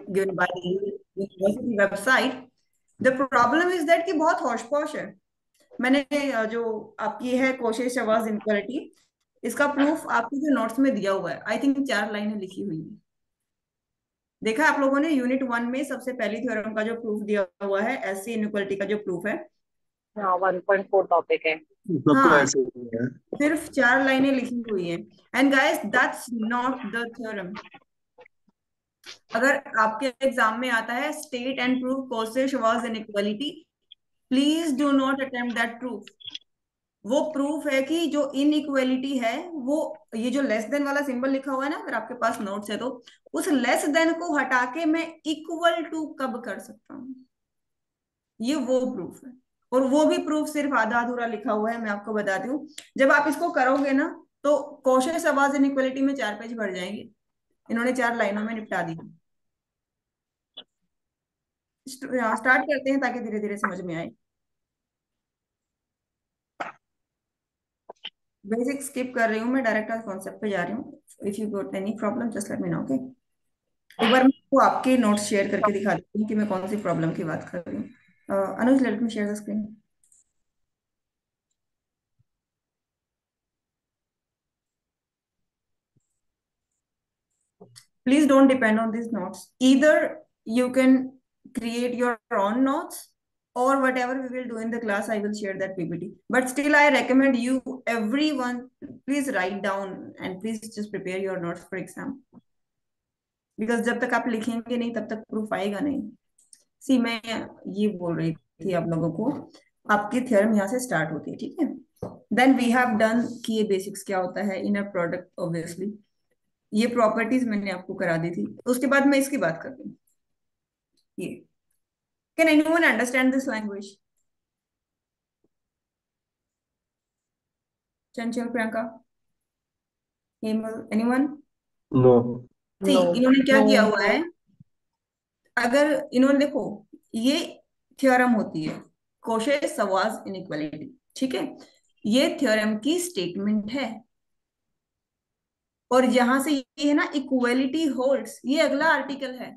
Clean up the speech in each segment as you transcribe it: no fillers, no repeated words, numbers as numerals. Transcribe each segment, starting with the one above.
given by the university website. The problem is that कि बहुत होश पोश है। मैंने जो आपकी है कोशेश आवाज इनक्वालिटी, इसका प्रूफ आपके जो नोट्स में दिया हुआ है, आई थिंक 4 लाइनें लिखी हुई है। देखा आप लोगों ने यूनिट 1 में सबसे पहली थ्योरम का जो प्रूफ दिया हुआ है, एससी इनक्वालिटी का जो प्रूफ है। हाँ 1.4 टॉपिक है। सब तो हाँ, ऐसे ही है। सिर्फ 4 लाइनें लिखी हुई हैं। And guys that's not the theorem. अगर आपके एग्जाम में आता है state and prove Cauchy Schwarz inequality, please do not attempt that proof. वो प्रूफ है कि जो इनइक्वालिटी है वो, ये जो लेस देन वाला सिंबल लिखा हुआ है ना, अगर आपके पास नोट्स है तो उस लेस देन को हटा के मैं इक्वल टू कब कर सकता हूँ, ये वो प्रूफ है। और वो भी प्रूफ सिर्फ आधा अधूरा लिखा हुआ है, मैं आपको बताती हूँ। जब आप इसको करोगे ना तो कोशेश आवाज इनइक्वालिटी में 4 पेज भर जाएंगे। इन्होंने 4 लाइनों में निपटा दिया। स्टार्ट करते हैं ताकि धीरे धीरे समझ में आए। बेसिक स्किप कर रही हूँ मैं, डायरेक्ट आज कॉन्सेप्ट पे जा रही हूँ। If you got any problem just let me no, okay. एक बार मैं आपको आपके नोट्स शेयर करके दिखा देती हूँ कि मैं कौन सी प्रॉब्लम की बात कर रही हूँ। Anuj, let me share the screen. Please don't depend on these notes. Either you can create your own notes, or whatever we will do in the class, I will share that PPT. But still, I recommend you, everyone, please write down and please just prepare your notes for exam. Because जब तक आप लिखेंगे नहीं तब तक proof आएगा नहीं। सी, मैं ये बोल रही थी आप लोगों को, आपकी थ्योरम यहाँ से स्टार्ट होती है, ठीक है। देन वी हैव डन कि ये बेसिक्स क्या होता है इन अ प्रोडक्ट, ऑब्वियसली ये प्रॉपर्टीज मैंने आपको करा दी थी। उसके बाद मैं इसकी बात कर रही हूँ। ये, can anyone understand this language? Chanchal, Priyanka, Hemal, anyone? No. C, no. इन्होंने क्या नो। किया हुआ है, अगर इन्होंने देखो, ये थ्योरम होती है कोशे-सवाज इनइक्वालिटी, ठीक है। ये थ्योरम की स्टेटमेंट है, और यहां से ये है ना इक्वालिटी होल्ड्स, ये अगला आर्टिकल है,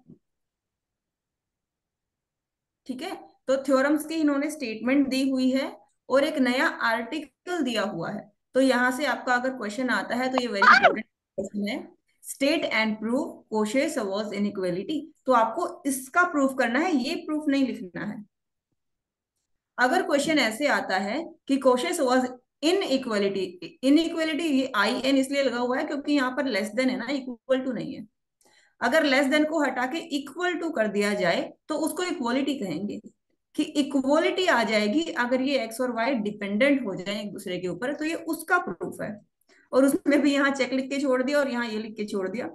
ठीक है। तो थ्योरम्स की इन्होंने स्टेटमेंट दी हुई है और एक नया आर्टिकल दिया हुआ है। तो यहां से आपका अगर क्वेश्चन आता है तो ये वेरी इंपॉर्टेंट क्वेश्चन है, स्टेट एंड प्रूव कोशे-सवाज इनइक्वालिटी। तो आपको इसका प्रूफ करना है, ये प्रूफ नहीं लिखना है। अगर क्वेश्चन ऐसे आता है कि कोशे-सवाज इन इक्वालिटी, इनइक्वालिटी ये आई एन इसलिए लगा हुआ है क्योंकि यहाँ पर लेस देन है ना, इक्वल टू नहीं है। अगर लेस देन को हटा के इक्वल टू कर दिया जाए तो उसको इक्वलिटी कहेंगे, कि इक्वलिटी आ जाएगी अगर ये एक्स और वाई डिपेंडेंट हो जाए एक दूसरे के ऊपर, तो ये उसका प्रूफ है। और उसमें भी यहाँ चेक लिख के छोड़ दिया और यहाँ ये लिख के छोड़ दिया,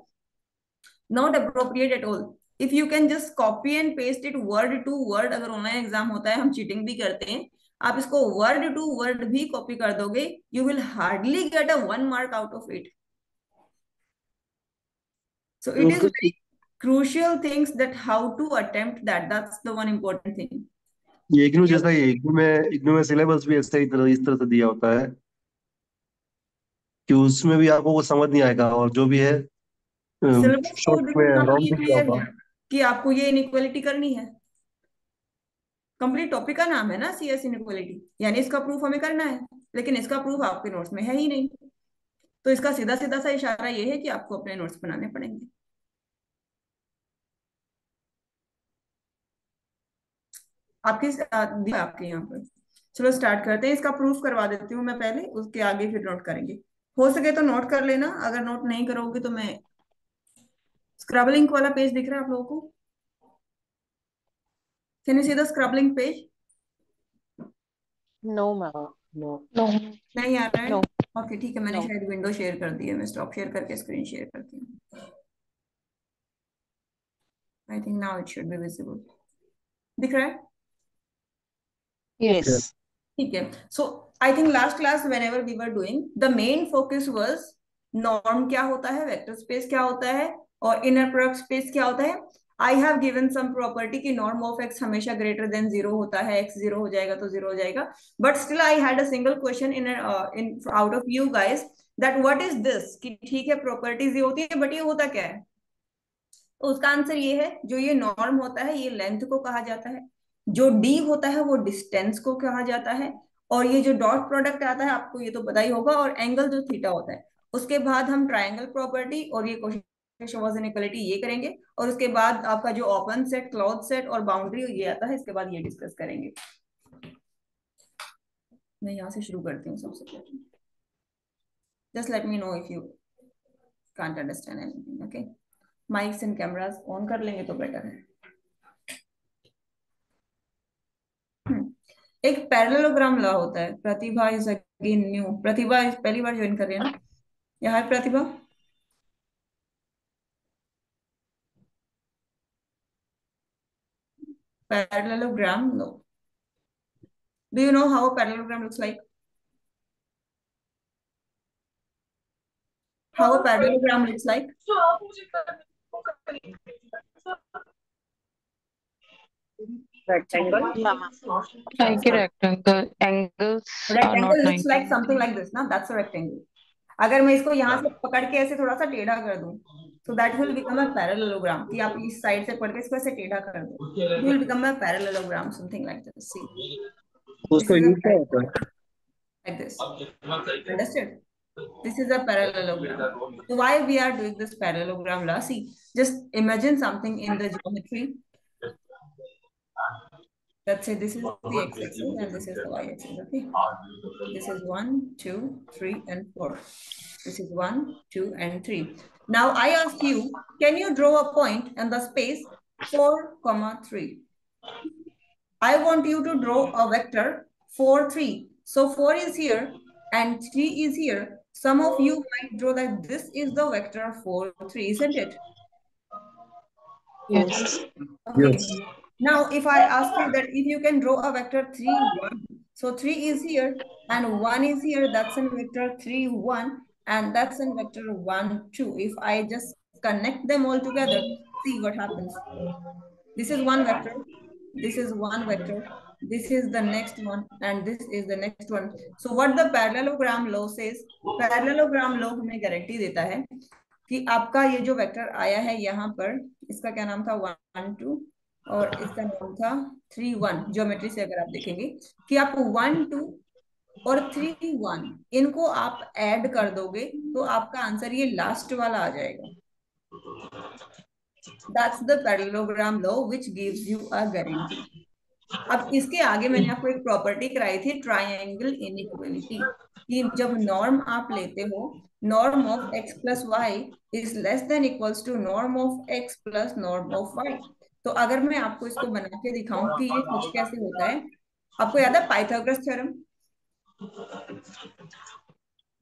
not appropriate at all. If you can just copy and paste it word to word, अगर ऑनलाइन एग्जाम होता है, हम चीटिंग भी करते हैं, आप इसको वर्ड टू वर्ड भी कॉपी कर दोगे, you will hardly get a 1 mark out of it. So it is तो very crucial things that how to attempt that. That's the one important thing. ये इग्नू ये जैसा, ये इग्नू में सिलेबस भी ऐसा ही तरह इस तरह से दिया होता है कि उसमें भी आपको वो समझ नहीं आएगा, और जो भी है सिलेबस तो शॉर्ट में देखो रॉन्ग काफी भी दिया क्लियर होगा। है कि आपको ये इनइक्वालिटी करनी है। कंप्लीट टॉपिक का नाम है ना सीएस इनइक्वालिटी, यानी इसका प्रूफ हमें करना है, लेकिन इसका प्रूफ आपके नोट्स में है ही नहीं। तो इसका सीधा सीधा सा इशारा ये है कि आपको अपने नोट्स बनाने पड़ेंगे। आपके यहाँ पर, चलो स्टार्ट करते हैं। इसका प्रूफ करवा देती हूँ मैं पहले, उसके आगे फिर नोट करेंगे। हो सके तो नोट कर लेना, अगर नोट नहीं करोगे तो मैं, स्क्रबलिंग वाला पेज दिख रहा है आप लोगों को? Can you see the scribbling page? No ma'am. No. No. नहीं आ रहा है? नो। ओके ठीक है, मैंने नो। शायद विंडो शेयर कर दी है, मैं स्टॉप शेयर करके स्क्रीन शेयर करती हूँ। I think now it should be visible. दिख रहा है? यस। ठीक है। So I think last class whenever we were doing, the main focus was norm क्या होता है, वेक्टर स्पेस क्या होता है, और इनर प्रोडक्ट स्पेस क्या होता है। I have given sum property कि नॉर्म ऑफ एक्स हमेशा ग्रेटर देन 0 होता है, एक्स 0 हो जाएगा तो 0 हो जाएगा। But still I had a single question in in out of you guys, that what is this, कि ठीक है प्रॉपर्टीज ये होती है बट ये होता क्या है। तो उसका आंसर ये है, जो ये नॉर्म होता है ये लेंथ को कहा जाता है, जो डी होता है वो डिस्टेंस को कहा जाता है, और ये जो डॉट प्रोडक्ट आता है आपको ये तो पता ही होगा, और एंगल जो थीटा होता है। उसके बाद हम ट्रायंगल प्रॉपर्टी और ये कोएफिशिएंट ऑफ इनइक्वालिटी ये करेंगे, और उसके बाद आपका जो ओपन सेट, क्लोज सेट और बाउंड्री ये आता है, इसके बाद ये डिस्कस करेंगे। मैं यहाँ से शुरू करती हूँ सबसे पहले। Just let me know if you can't understand anything, okay. Mics and cameras on कर लेंगे तो बेटर है। एक पैरेललोग्राम लॉ होता है। प्रतिभा इज अगेन न्यू। प्रतिभा इस पहली बार ज्वाइन कर रही है ना? यहाँ है Pratibha. Parallelogram law, do you know how a parallelogram looks like? How a parallelogram looks like? rectangle. Like a rectangle, angles are not Rectangle looks 90. like something like this ना, that's a rectangle. अगर मैं इसको यहाँ से पकड़ के ऐसे थोड़ा सा टेढ़ा कर दूं, so that will become a parallelogram। कि आप इस साइड से पकड़ के इसको ऐसे टेढ़ा कर दो, it will become a parallelogram, something like this। See, this उसका is a यूज क्या होता है? like this, understood? This is a parallelogram. So why we are doing this parallelogram law? See, just imagine something in the geometry. Let's say this is the x-axis and this is the y-axis, okay? This is 1, 2, 3, and 4. This is 1, 2, and 3. Now I ask you, can you draw a point in the space 4, 3? I want you to draw a vector 4, 3. So 4 is here and 3 is here. Some of you might draw that this is the vector 4, 3, isn't it? Yes. Okay. Yes. Now, if I ask you that if you can draw a vector 3, 1, so 3 is here and 1 is here, that's in vector 3, 1, and that's in vector 1, 2. If I just connect them all together, see what happens. This is one vector, this is one vector, this is the next one, and this is the next one. So what the parallelogram law says, parallelogram law हमें guarantee देता है कि आपका ये जो vector आया है यहाँ पर, इसका क्या नाम था, 1, 2, और इसका नाम था 3, 1। ज्योमेट्री से अगर आप देखेंगे कि आप 1, 2 और 3, 1 इनको आप ऐड कर दोगे तो आपका आंसर ये लास्ट वाला आ जाएगा। That's the parallelogram law which gives you a guarantee. अब इसके आगे मैंने आपको एक प्रॉपर्टी कराई थी, ट्रायंगल इनइक्वालिटी, कि जब नॉर्म आप लेते हो, norm of x plus y is less than equals to norm of x plus norm of y। तो अगर मैं आपको इसको बना के दिखाऊं कि ये कुछ कैसे होता है, आपको याद है Pythagoras theorem?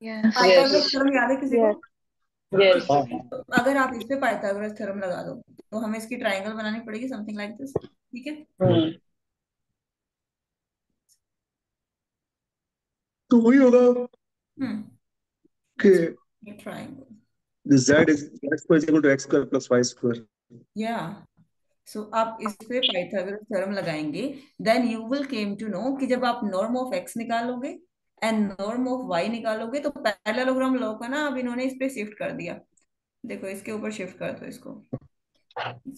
Yes. Pythagoras theorem याद है किसी को? Yes. तो अगर आप इस पे पाइथागोरस थ्योरम लगा दो तो हमें इसकी ट्रायंगल बनानी पड़ेगी, समथिंग लाइक दिस, ठीक है? तो वही होगा कि triangle z is x square is equal to x square plus y square. या सो आप इस पे पाइथागोरस थ्योरम लगाएंगे, then you will came to know कि जब आप नॉर्म ऑफ x निकालोगे एंड नॉर्म ऑफ y निकालोगे तो पैरेललोग्राम लॉ का ना अब इन्होंने इस पे शिफ्ट कर दिया। देखो इसके ऊपर शिफ्ट कर दो इसको,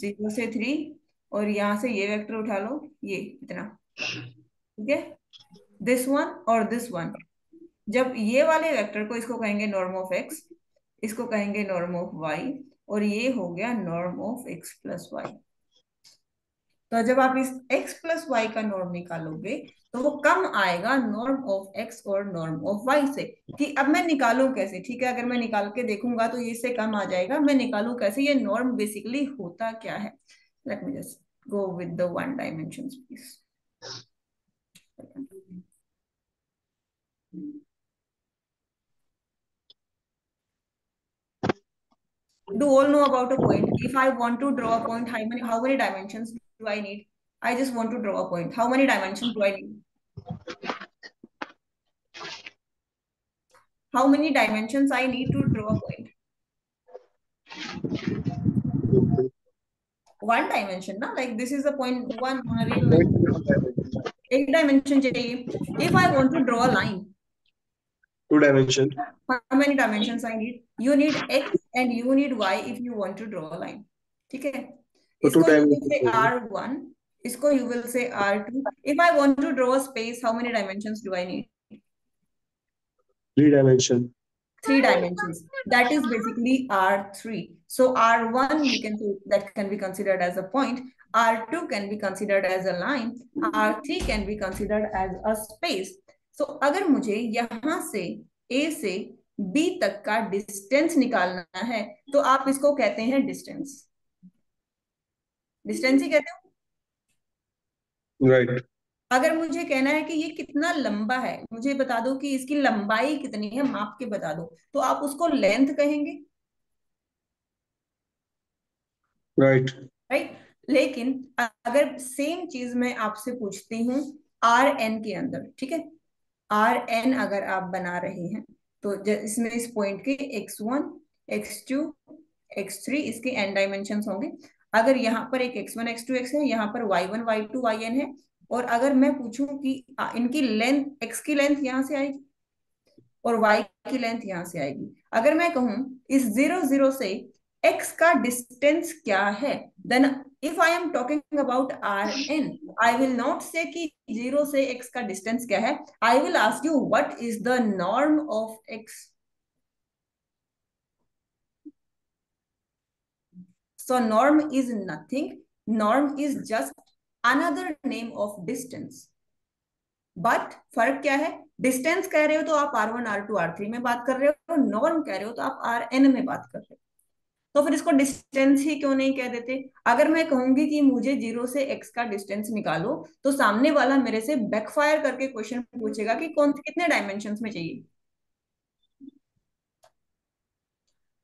0 से 3, और यहाँ से ये वेक्टर उठा लो, ये इतना, ठीक है? दिस वन और दिस वन, जब ये वाले वेक्टर को इसको कहेंगे नॉर्म ऑफ x, इसको कहेंगे नॉर्म ऑफ y, और ये हो गया norm of x plus y. तो जब आप इस x प्लस वाई का नॉर्म निकालोगे तो वो कम आएगा नॉर्म ऑफ x और नॉर्म ऑफ y से। कि अब मैं निकालूं कैसे? ठीक है, अगर मैं निकाल के देखूंगा तो ये इससे कम आ जाएगा, मैं निकालूं कैसे? ये नॉर्म बेसिकली होता क्या है? Let me just go with the one dimension please. Do all know about a point? If I want to draw a point, how many dimensions do I need? I just want to draw a point. How many dimensions do I need? How many dimensions I need to draw a point? One dimension, na? Like this is the point one on a real line. एक dimension चाहिए. If I want to draw a line, 2 dimension. how many dimensions I need? You need x and you need y if you want to draw a line. ठीक है, तो to इसको you will से dimension, R1, इसको you will say R2. If I want to draw a space, how many dimensions do I need? 3 dimension. 3 dimensions. That is basically R3. So R1 we can say that can be considered as a point. R2 can be considered as a line. R3 can be considered as a space. So अगर मुझे यहाँ से A से B तक का distance निकालना है तो आप इसको कहते हैं डिस्टेंस. डिस्टेंस ही कहते हो. राइट. अगर मुझे कहना है कि ये कितना लंबा है, मुझे बता दो कि इसकी लंबाई कितनी है, माप के बता दो, तो आप उसको लेंथ कहेंगे. राइट. राइट. लेकिन अगर सेम चीज मैं आपसे पूछती हूँ RN के अंदर, ठीक है, RN अगर आप बना रहे हैं तो इसमें इस पॉइंट के x1 x2 x3 इसके n डायमेंशंस होंगे. अगर यहाँ पर एक x1 x2 x है, यहाँ पर y1 y2 yn है, और अगर मैं पूछूं कि इनकी लेंथ, x की लेंथ यहाँ से आएगी और y की लेंथ यहाँ से आएगी. अगर मैं कहूं इस 0 0 से x का डिस्टेंस क्या है, then if I am talking about Rn, I will not say कि 0 से x का डिस्टेंस क्या है, I will ask you what is the norm of x. So norm is nothing. Norm is just another name of distance. But फर्क क्या है, distance कह रहे हो तो आप R1 R2 R3 में बात कर रहे हो, नॉर्म कह रहे हो तो आप Rn में बात कर रहे हो. तो फिर इसको डिस्टेंस ही क्यों नहीं कह देते. अगर मैं कहूंगी कि मुझे 0 से x का डिस्टेंस निकालो तो सामने वाला मेरे से बैकफायर करके क्वेश्चन पूछेगा कि कौन कितने डायमेंशंस में चाहिए.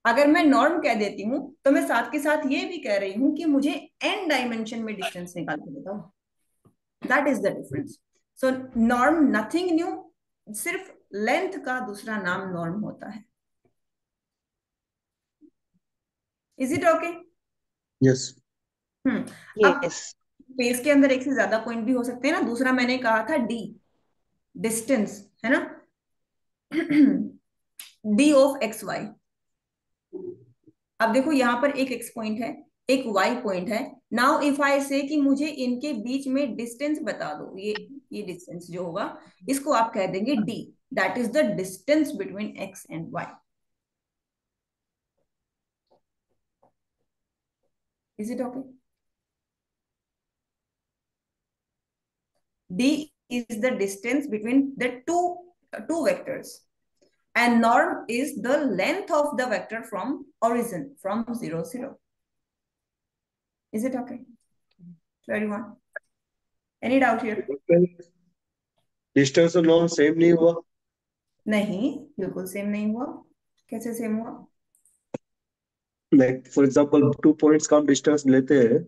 अगर मैं नॉर्म कह देती हूँ तो मैं साथ के साथ ये भी कह रही हूँ कि मुझे n डायमेंशन में डिस्टेंस निकाल के बताओ. That is the difference. So norm nothing new, सिर्फ लेंथ का दूसरा नाम नॉर्म होता है. Is it okay? यस. अब यस. स्पेस के अंदर एक से ज्यादा पॉइंट भी हो सकते हैं ना. दूसरा मैंने कहा था d, डिस्टेंस है ना, d ऑफ एक्स वाई. अब देखो यहाँ पर एक x पॉइंट है, एक y पॉइंट है. नाउ इफ आई से कि मुझे इनके बीच में डिस्टेंस बता दो, ये डिस्टेंस जो होगा इसको आप कह देंगे d. That is the distance between x and y. Is it okay? d is the distance between the two vectors, and norm is the length of the vector from origin, from 0 0. Is it okay to everyone? Any doubt here? Distance और norm same नहीं हुआ. नहीं, बिल्कुल same नहीं हुआ. कैसे same हुआ? Like for example 2 points का हम डिस्टेंस लेते हैं.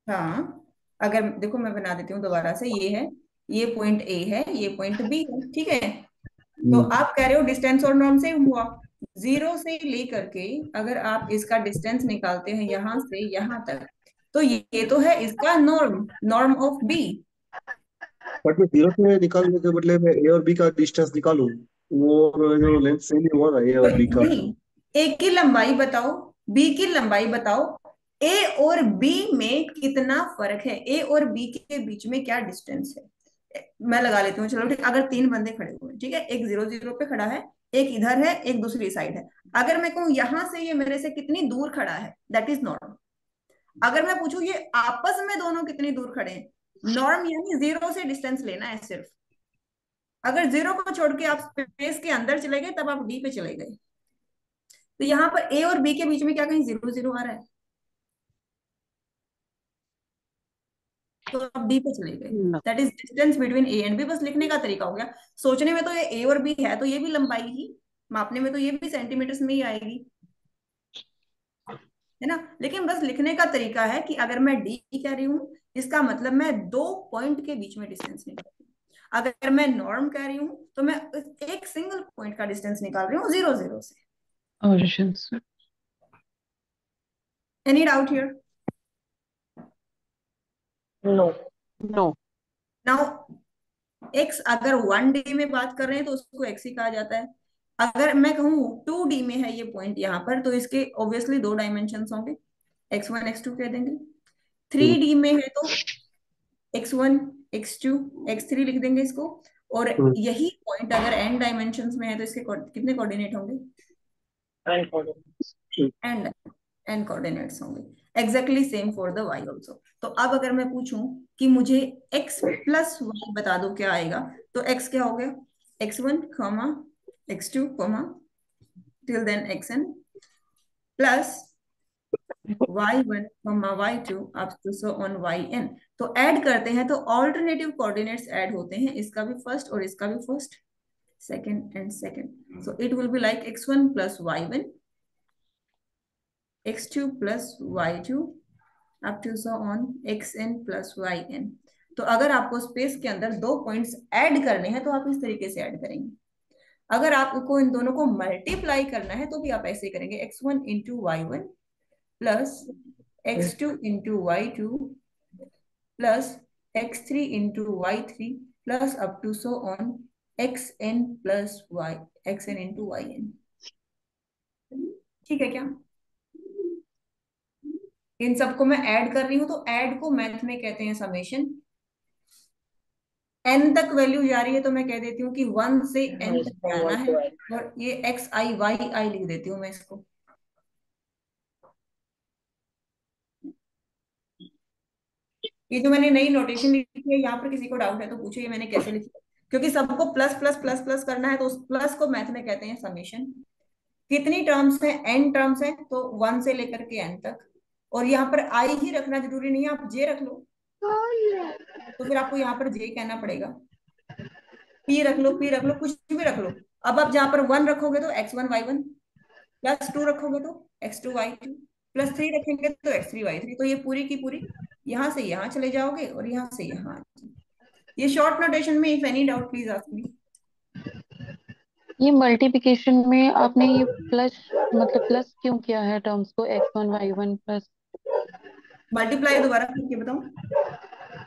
हाँ, अगर देखो मैं बना देती हूँ दोबारा से. ये है, ये पॉइंट A है, ये पॉइंट B है, ठीक है. तो आप कह रहे हो डिस्टेंस और नॉर्म सेम हुआ. 0 से लेकर के अगर आप इसका डिस्टेंस निकालते हैं यहाँ से यहाँ तक, तो ये तो है इसका norm, norm of B. But मैं 0 से निकालने के बदले में ए और बी का डिस्टेंस निकालूं, वो जो लेंथ सेम नहीं हुआ ना ए और बी का. नहीं, A की लंबाई बताओ, B की लंबाई बताओ, A और B में कितना फर्क है, A और B के बीच में क्या डिस्टेंस है. मैं लगा लेती हूँ, चलो ठीक. अगर 3 बंदे खड़े हुए हैं, ठीक है, एक 0 0 पे खड़ा है, एक इधर है, एक दूसरी साइड है. अगर मैं कहूँ यहां से ये मेरे से कितनी दूर खड़ा है, दैट इज नॉर्म. अगर मैं पूछूं ये आपस में दोनों कितनी दूर खड़े हैं, नॉर्म यानी 0 से डिस्टेंस लेना है सिर्फ. अगर 0 को छोड़ के आप स्पेस के अंदर चले गए तब आप D पे चले गए. तो यहाँ पर A और B के बीच में क्या कहीं 0 0 आ रहा है, तो आप D पे चले गए. That is distance between A and B. बस लिखने का तरीका हो गया. सोचने में तो ये A और B है, तो ये भी लंबाई ही, मापने में तो ये भी सेंटीमीटर्स में ही आएगी, है ना. लेकिन बस लिखने का तरीका है कि अगर मैं D कह रही हूँ, इसका मतलब मैं 2 पॉइंट के बीच में डिस्टेंस निकाल रही हूँ. अगर मैं नॉर्म कह रही हूँ तो मैं एक सिंगल पॉइंट का डिस्टेंस निकाल रही हूँ 0 0 से. origin से. Any doubt here? No. No. Now x अगर 1D में बात कर रहे हैं तो उसको x ही कहा जाता है. अगर मैं कहूँ 2D में है ये पॉइंट यहाँ पर, तो इसके ऑब्वियसली 2 डायमेंशंस होंगे. x1 x2 कह देंगे। 3D में है तो x1 x2 x3 लिख देंगे इसको। और यही पॉइंट अगर n डायमेंशंस में है तो इसके कितने कोऑर्डिनेट होंगे? And coordinate. And n coordinates होंगे। Exactly same for the y also. तो अब अगर मैं पूछूं कि मुझे x प्लस वाई बता दो क्या आएगा, तो x क्या हो गया? x1 comma x2 comma till then xn plus y1 comma y2 up to so on yn। तो ऐड करते हैं तो ऑल्टरनेटिव कोऑर्डिनेट्स ऐड होते हैं, इसका भी फर्स्ट और इसका भी first, second and second. So it will be like x1 plus y1 x2 plus y2 up to so on xn plus yn। तो अगर आपको स्पेस के अंदर दो पॉइंट्स ऐड करने हैं तो आप इस तरीके से ऐड करेंगे। अगर आपको इन दोनों को मल्टीप्लाई करना है तो भी आप ऐसे करेंगे, x1 into y1 plus x2 into y2 plus x3 into y3 plus up to so on xn plus y xn into yn। ठीक है क्या? इन सबको मैं ऐड कर रही हूं तो ऐड को मैथ में कहते हैं समेशन। n तक वैल्यू जा रही है तो मैं कह देती हूँ कि 1 से n तक फ्रॉम जाना 1 है। to n। और ये x i y i लिख देती हूँ मैं इसको। ये जो मैंने नई नोटेशन लिखी है, यहाँ पर किसी को डाउट है तो पूछो ये मैंने कैसे लिखी है। क्योंकि सबको प्लस प्लस प्लस प्लस करना है तो उस प्लस को मैथ में कहते हैं समेशन। कितनी टर्म्स हैं? n टर्म्स हैं तो 1 से लेकर के n तक। और यहाँ पर i ही रखना जरूरी नहीं है, आप j रख लो तो फिर आपको यहाँ पर j कहना पड़ेगा। p रख लो, p रख लो, कुछ भी रख लो। अब आप जहाँ पर 1 रखोगे तो x1 y1 प्लस 2 रखोगे तो x2 y2 प्लस 3 रखेंगे तो x3 y3। तो ये पूरी की पूरी यहाँ से यहाँ चले जाओगे और यहाँ से यहाँ। ये शॉर्ट नोटेशन में, if any doubt please ask me. ये मल्टीप्लिकेशन में आपने ये प्लस मतलब प्लस क्यों किया है टर्म्स को x1 y1 प्लस? मल्टीप्लाई दोबारा करके बताऊं?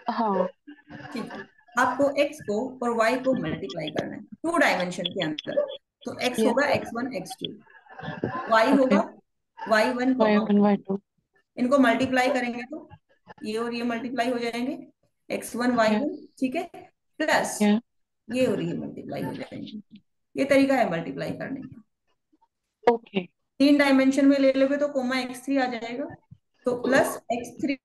हाँ। ठीक है। आपको x को और y को मल्टीप्लाई करना है 2 डायमेंशन के अंदर। तो x यस। होगा x1 x2, y ओके। होगा y1 y1 y2। इनको मल्टीप्लाई करेंगे तो ये और ये मल्टीप्लाई हो जाएंगे, x1 y1। यस। ठीक है, प्लस यस। ये और ये मल्टीप्लाई हो जाएंगे। ये तरीका है मल्टीप्लाई करने का। ओके। 3 डायमेंशन में ले लोगे तो कोमा x3 आ जाएगा, तो प्लस x3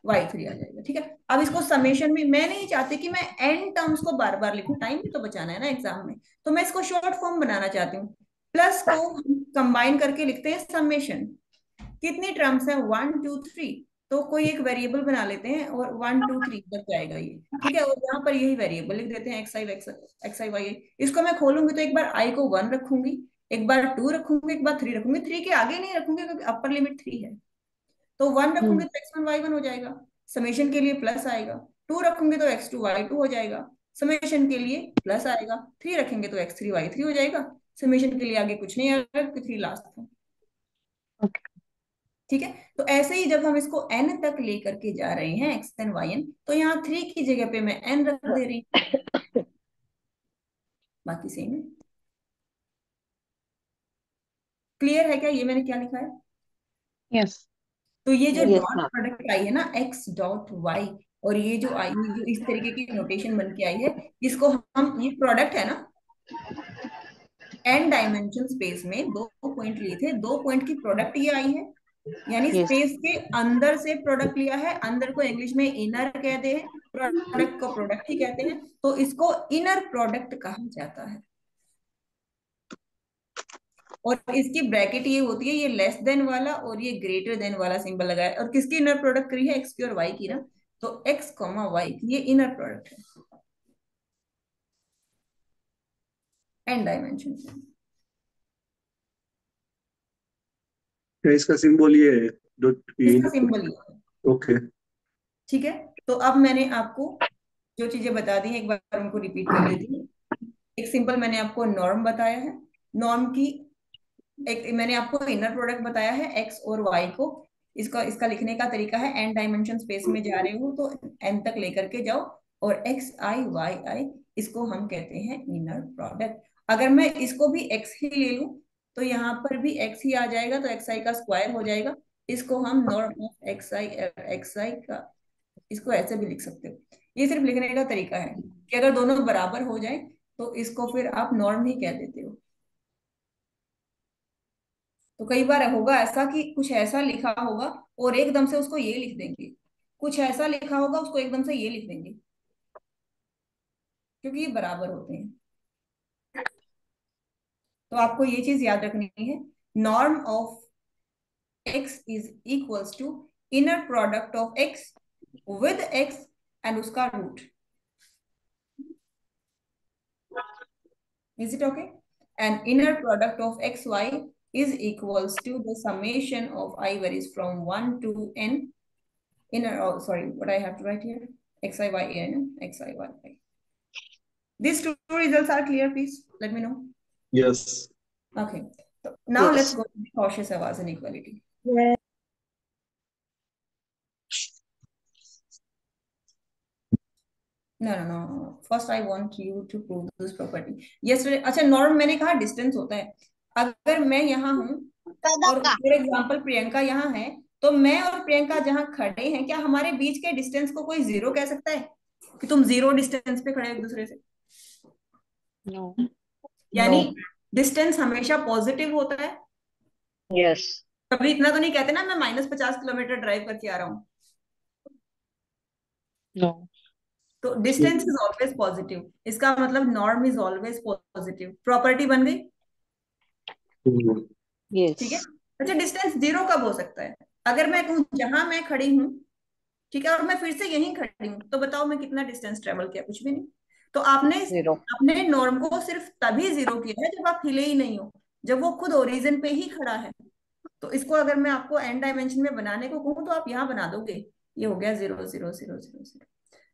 y3 आ जाएगा। ठीक है, अब इसको समेशन में, मैं नहीं चाहती कि मैं n टर्म्स को बार बार लिखूं, टाइम भी तो बचाना है ना एग्जाम में। तो मैं इसको शॉर्ट फॉर्म बनाना चाहती हूँ। प्लस को हम कंबाइन करके लिखते हैं समेशन। कितनी टर्म्स है? 1 2 3। तो कोई एक वेरिएबल बना लेते हैं और 1 2 3 तक जाएगा ये। ठीक है, और यहाँ पर यही वेरिएबल लिख देते हैं एक्स आई वाई आई। इसको मैं खोलूंगी तो एक बार आई को 1 रखूंगी, एक बार 2 रखूंगी, एक बार 3 रखूंगी। 3 के आगे नहीं रखूंगी क्योंकि अपर लिमिट 3 है। तो 1 रखूंगी हम्म। तो x1 y1 हो जाएगा, समेशन के लिए प्लस आएगा। 2 रखूंगी तो x2 y2 हो जाएगा, समेशन के लिए प्लस आएगा। 3 रखेंगे तो x3 y3 हो जाएगा, समेशन के लिए आगे कुछ नहीं आएगा क्योंकि 3 लास्ट था। ओके। ठीक है, तो ऐसे ही जब हम इसको n तक लेकर के जा रहे हैं एक्स एन वाई एन, तो यहाँ 3 की जगह पे मैं n रख दे रही हूँ, बाकी सेम है। क्लियर है क्या ये मैंने क्या लिखा है? यस। तो ये जो yes dot ma'am. Product I है ना x डॉट y, और ये जो आई, जो इस तरीके की नोटेशन बन के आई है, इसको हम, ये प्रोडक्ट है ना, n डायमेंशन स्पेस में दो पॉइंट लिए थे, दो पॉइंट की प्रोडक्ट ये आई है। यानी यस। स्पेस के अंदर से प्रोडक्ट लिया है। अंदर को इंग्लिश में इनर कहते हैं, प्रोडक्ट को प्रोडक्ट ही कहते हैं, तो इसको इनर प्रोडक्ट कहा जाता है। और इसकी ब्रैकेट ये होती है, ये लेस देन वाला और ये ग्रेटर देन वाला सिंबल लगाया। और किसकी इनर प्रोडक्ट करी है? एक्स की और वाई की ना। तो एक्स कॉमा वाई की ये इनर प्रोडक्ट है एन डायमेंशन से। क्या इसका सिंबल ये है? डॉट इसका सिंबल ये है। ओके। ठीक है, तो अब मैंने आपको जो चीजें बता दी हैं एक बार उनको रिपीट कर लेती हूँ। एक सिंपल मैंने आपको नॉर्म बताया है, नॉर्म की एक मैंने आपको इनर प्रोडक्ट बताया है एक्स और वाई को। इसका इसका लिखने का तरीका है, एन डायमेंशन स्पेस में जा रहे हो तो एन तक लेकर के जाओ, और एक्स आई वाई आई इसको हम कहते हैं इनर प्रोडक्ट। अगर मैं इसको भी एक्स ही ले लूं तो यहाँ पर भी एक्स ही आ जाएगा, तो एक्स आई का स्क्वायर हो जाएगा। इसको हम नॉर्म ऑफ एक्स आई का, इसको ऐसे भी लिख सकते हो। ये सिर्फ लिखने का तरीका है कि अगर दोनों बराबर हो जाए तो इसको फिर आप नॉर्म ही कह देते हो। तो कई बार होगा ऐसा कि कुछ ऐसा लिखा होगा और एकदम से उसको ये लिख देंगे, कुछ ऐसा लिखा होगा उसको एकदम से ये लिख देंगे, क्योंकि ये बराबर होते हैं। तो आपको ये चीज याद रखनी है, norm of x is equals to inner product of x with x and उसका root. Is it okay? And inner product of xy is equals to the summation of I varies from 1 to n. Inner, oh, sorry, what I have to write here? Xi y n, xi y i. These two results are clear, please. Let me know. Yes. Okay. So now let's yes. go to the Cauchy-Schwarz inequality. No, no, no. First, I want you to prove this property. Yesterday, अच्छा norm मैंने कहा distance होता है। अगर मैं यहाँ हूँ और फॉर एग्जाम्पल प्रियंका यहाँ है, तो मैं और प्रियंका जहाँ खड़े हैं, क्या हमारे बीच के डिस्टेंस को कोई जीरो कह सकता है कि तुम जीरो डिस्टेंस पे खड़े हो एक दूसरे से? नो। यानी डिस्टेंस हमेशा पॉजिटिव होता है। यस। कभी इतना तो नहीं कहते ना मैं -50 किलोमीटर ड्राइव करके आ रहा हूँ। नो। तो डिस्टेंस इज ऑलवेज पॉजिटिव, इसका मतलब norm is always positive. Property बन गई, ठीक है। यस। अच्छा डिस्टेंस जीरो कब हो सकता है? अगर मैं कहूँ जहां मैं खड़ी हूँ, ठीक है, और मैं फिर से यहीं खड़ी हूँ, तो बताओ मैं कितना डिस्टेंस ट्रेवल किया? कुछ भी नहीं। तो आपने जीरो। अपने नॉर्म को सिर्फ तभी जीरो किया है जब आप हिले ही नहीं हो, जब वो खुद ओरिजिन पे ही खड़ा है। तो इसको अगर मैं आपको एन डायमेंशन में बनाने को कहूँ तो आप यहाँ बना दोगे, ये हो गया 0 0 0 0 0।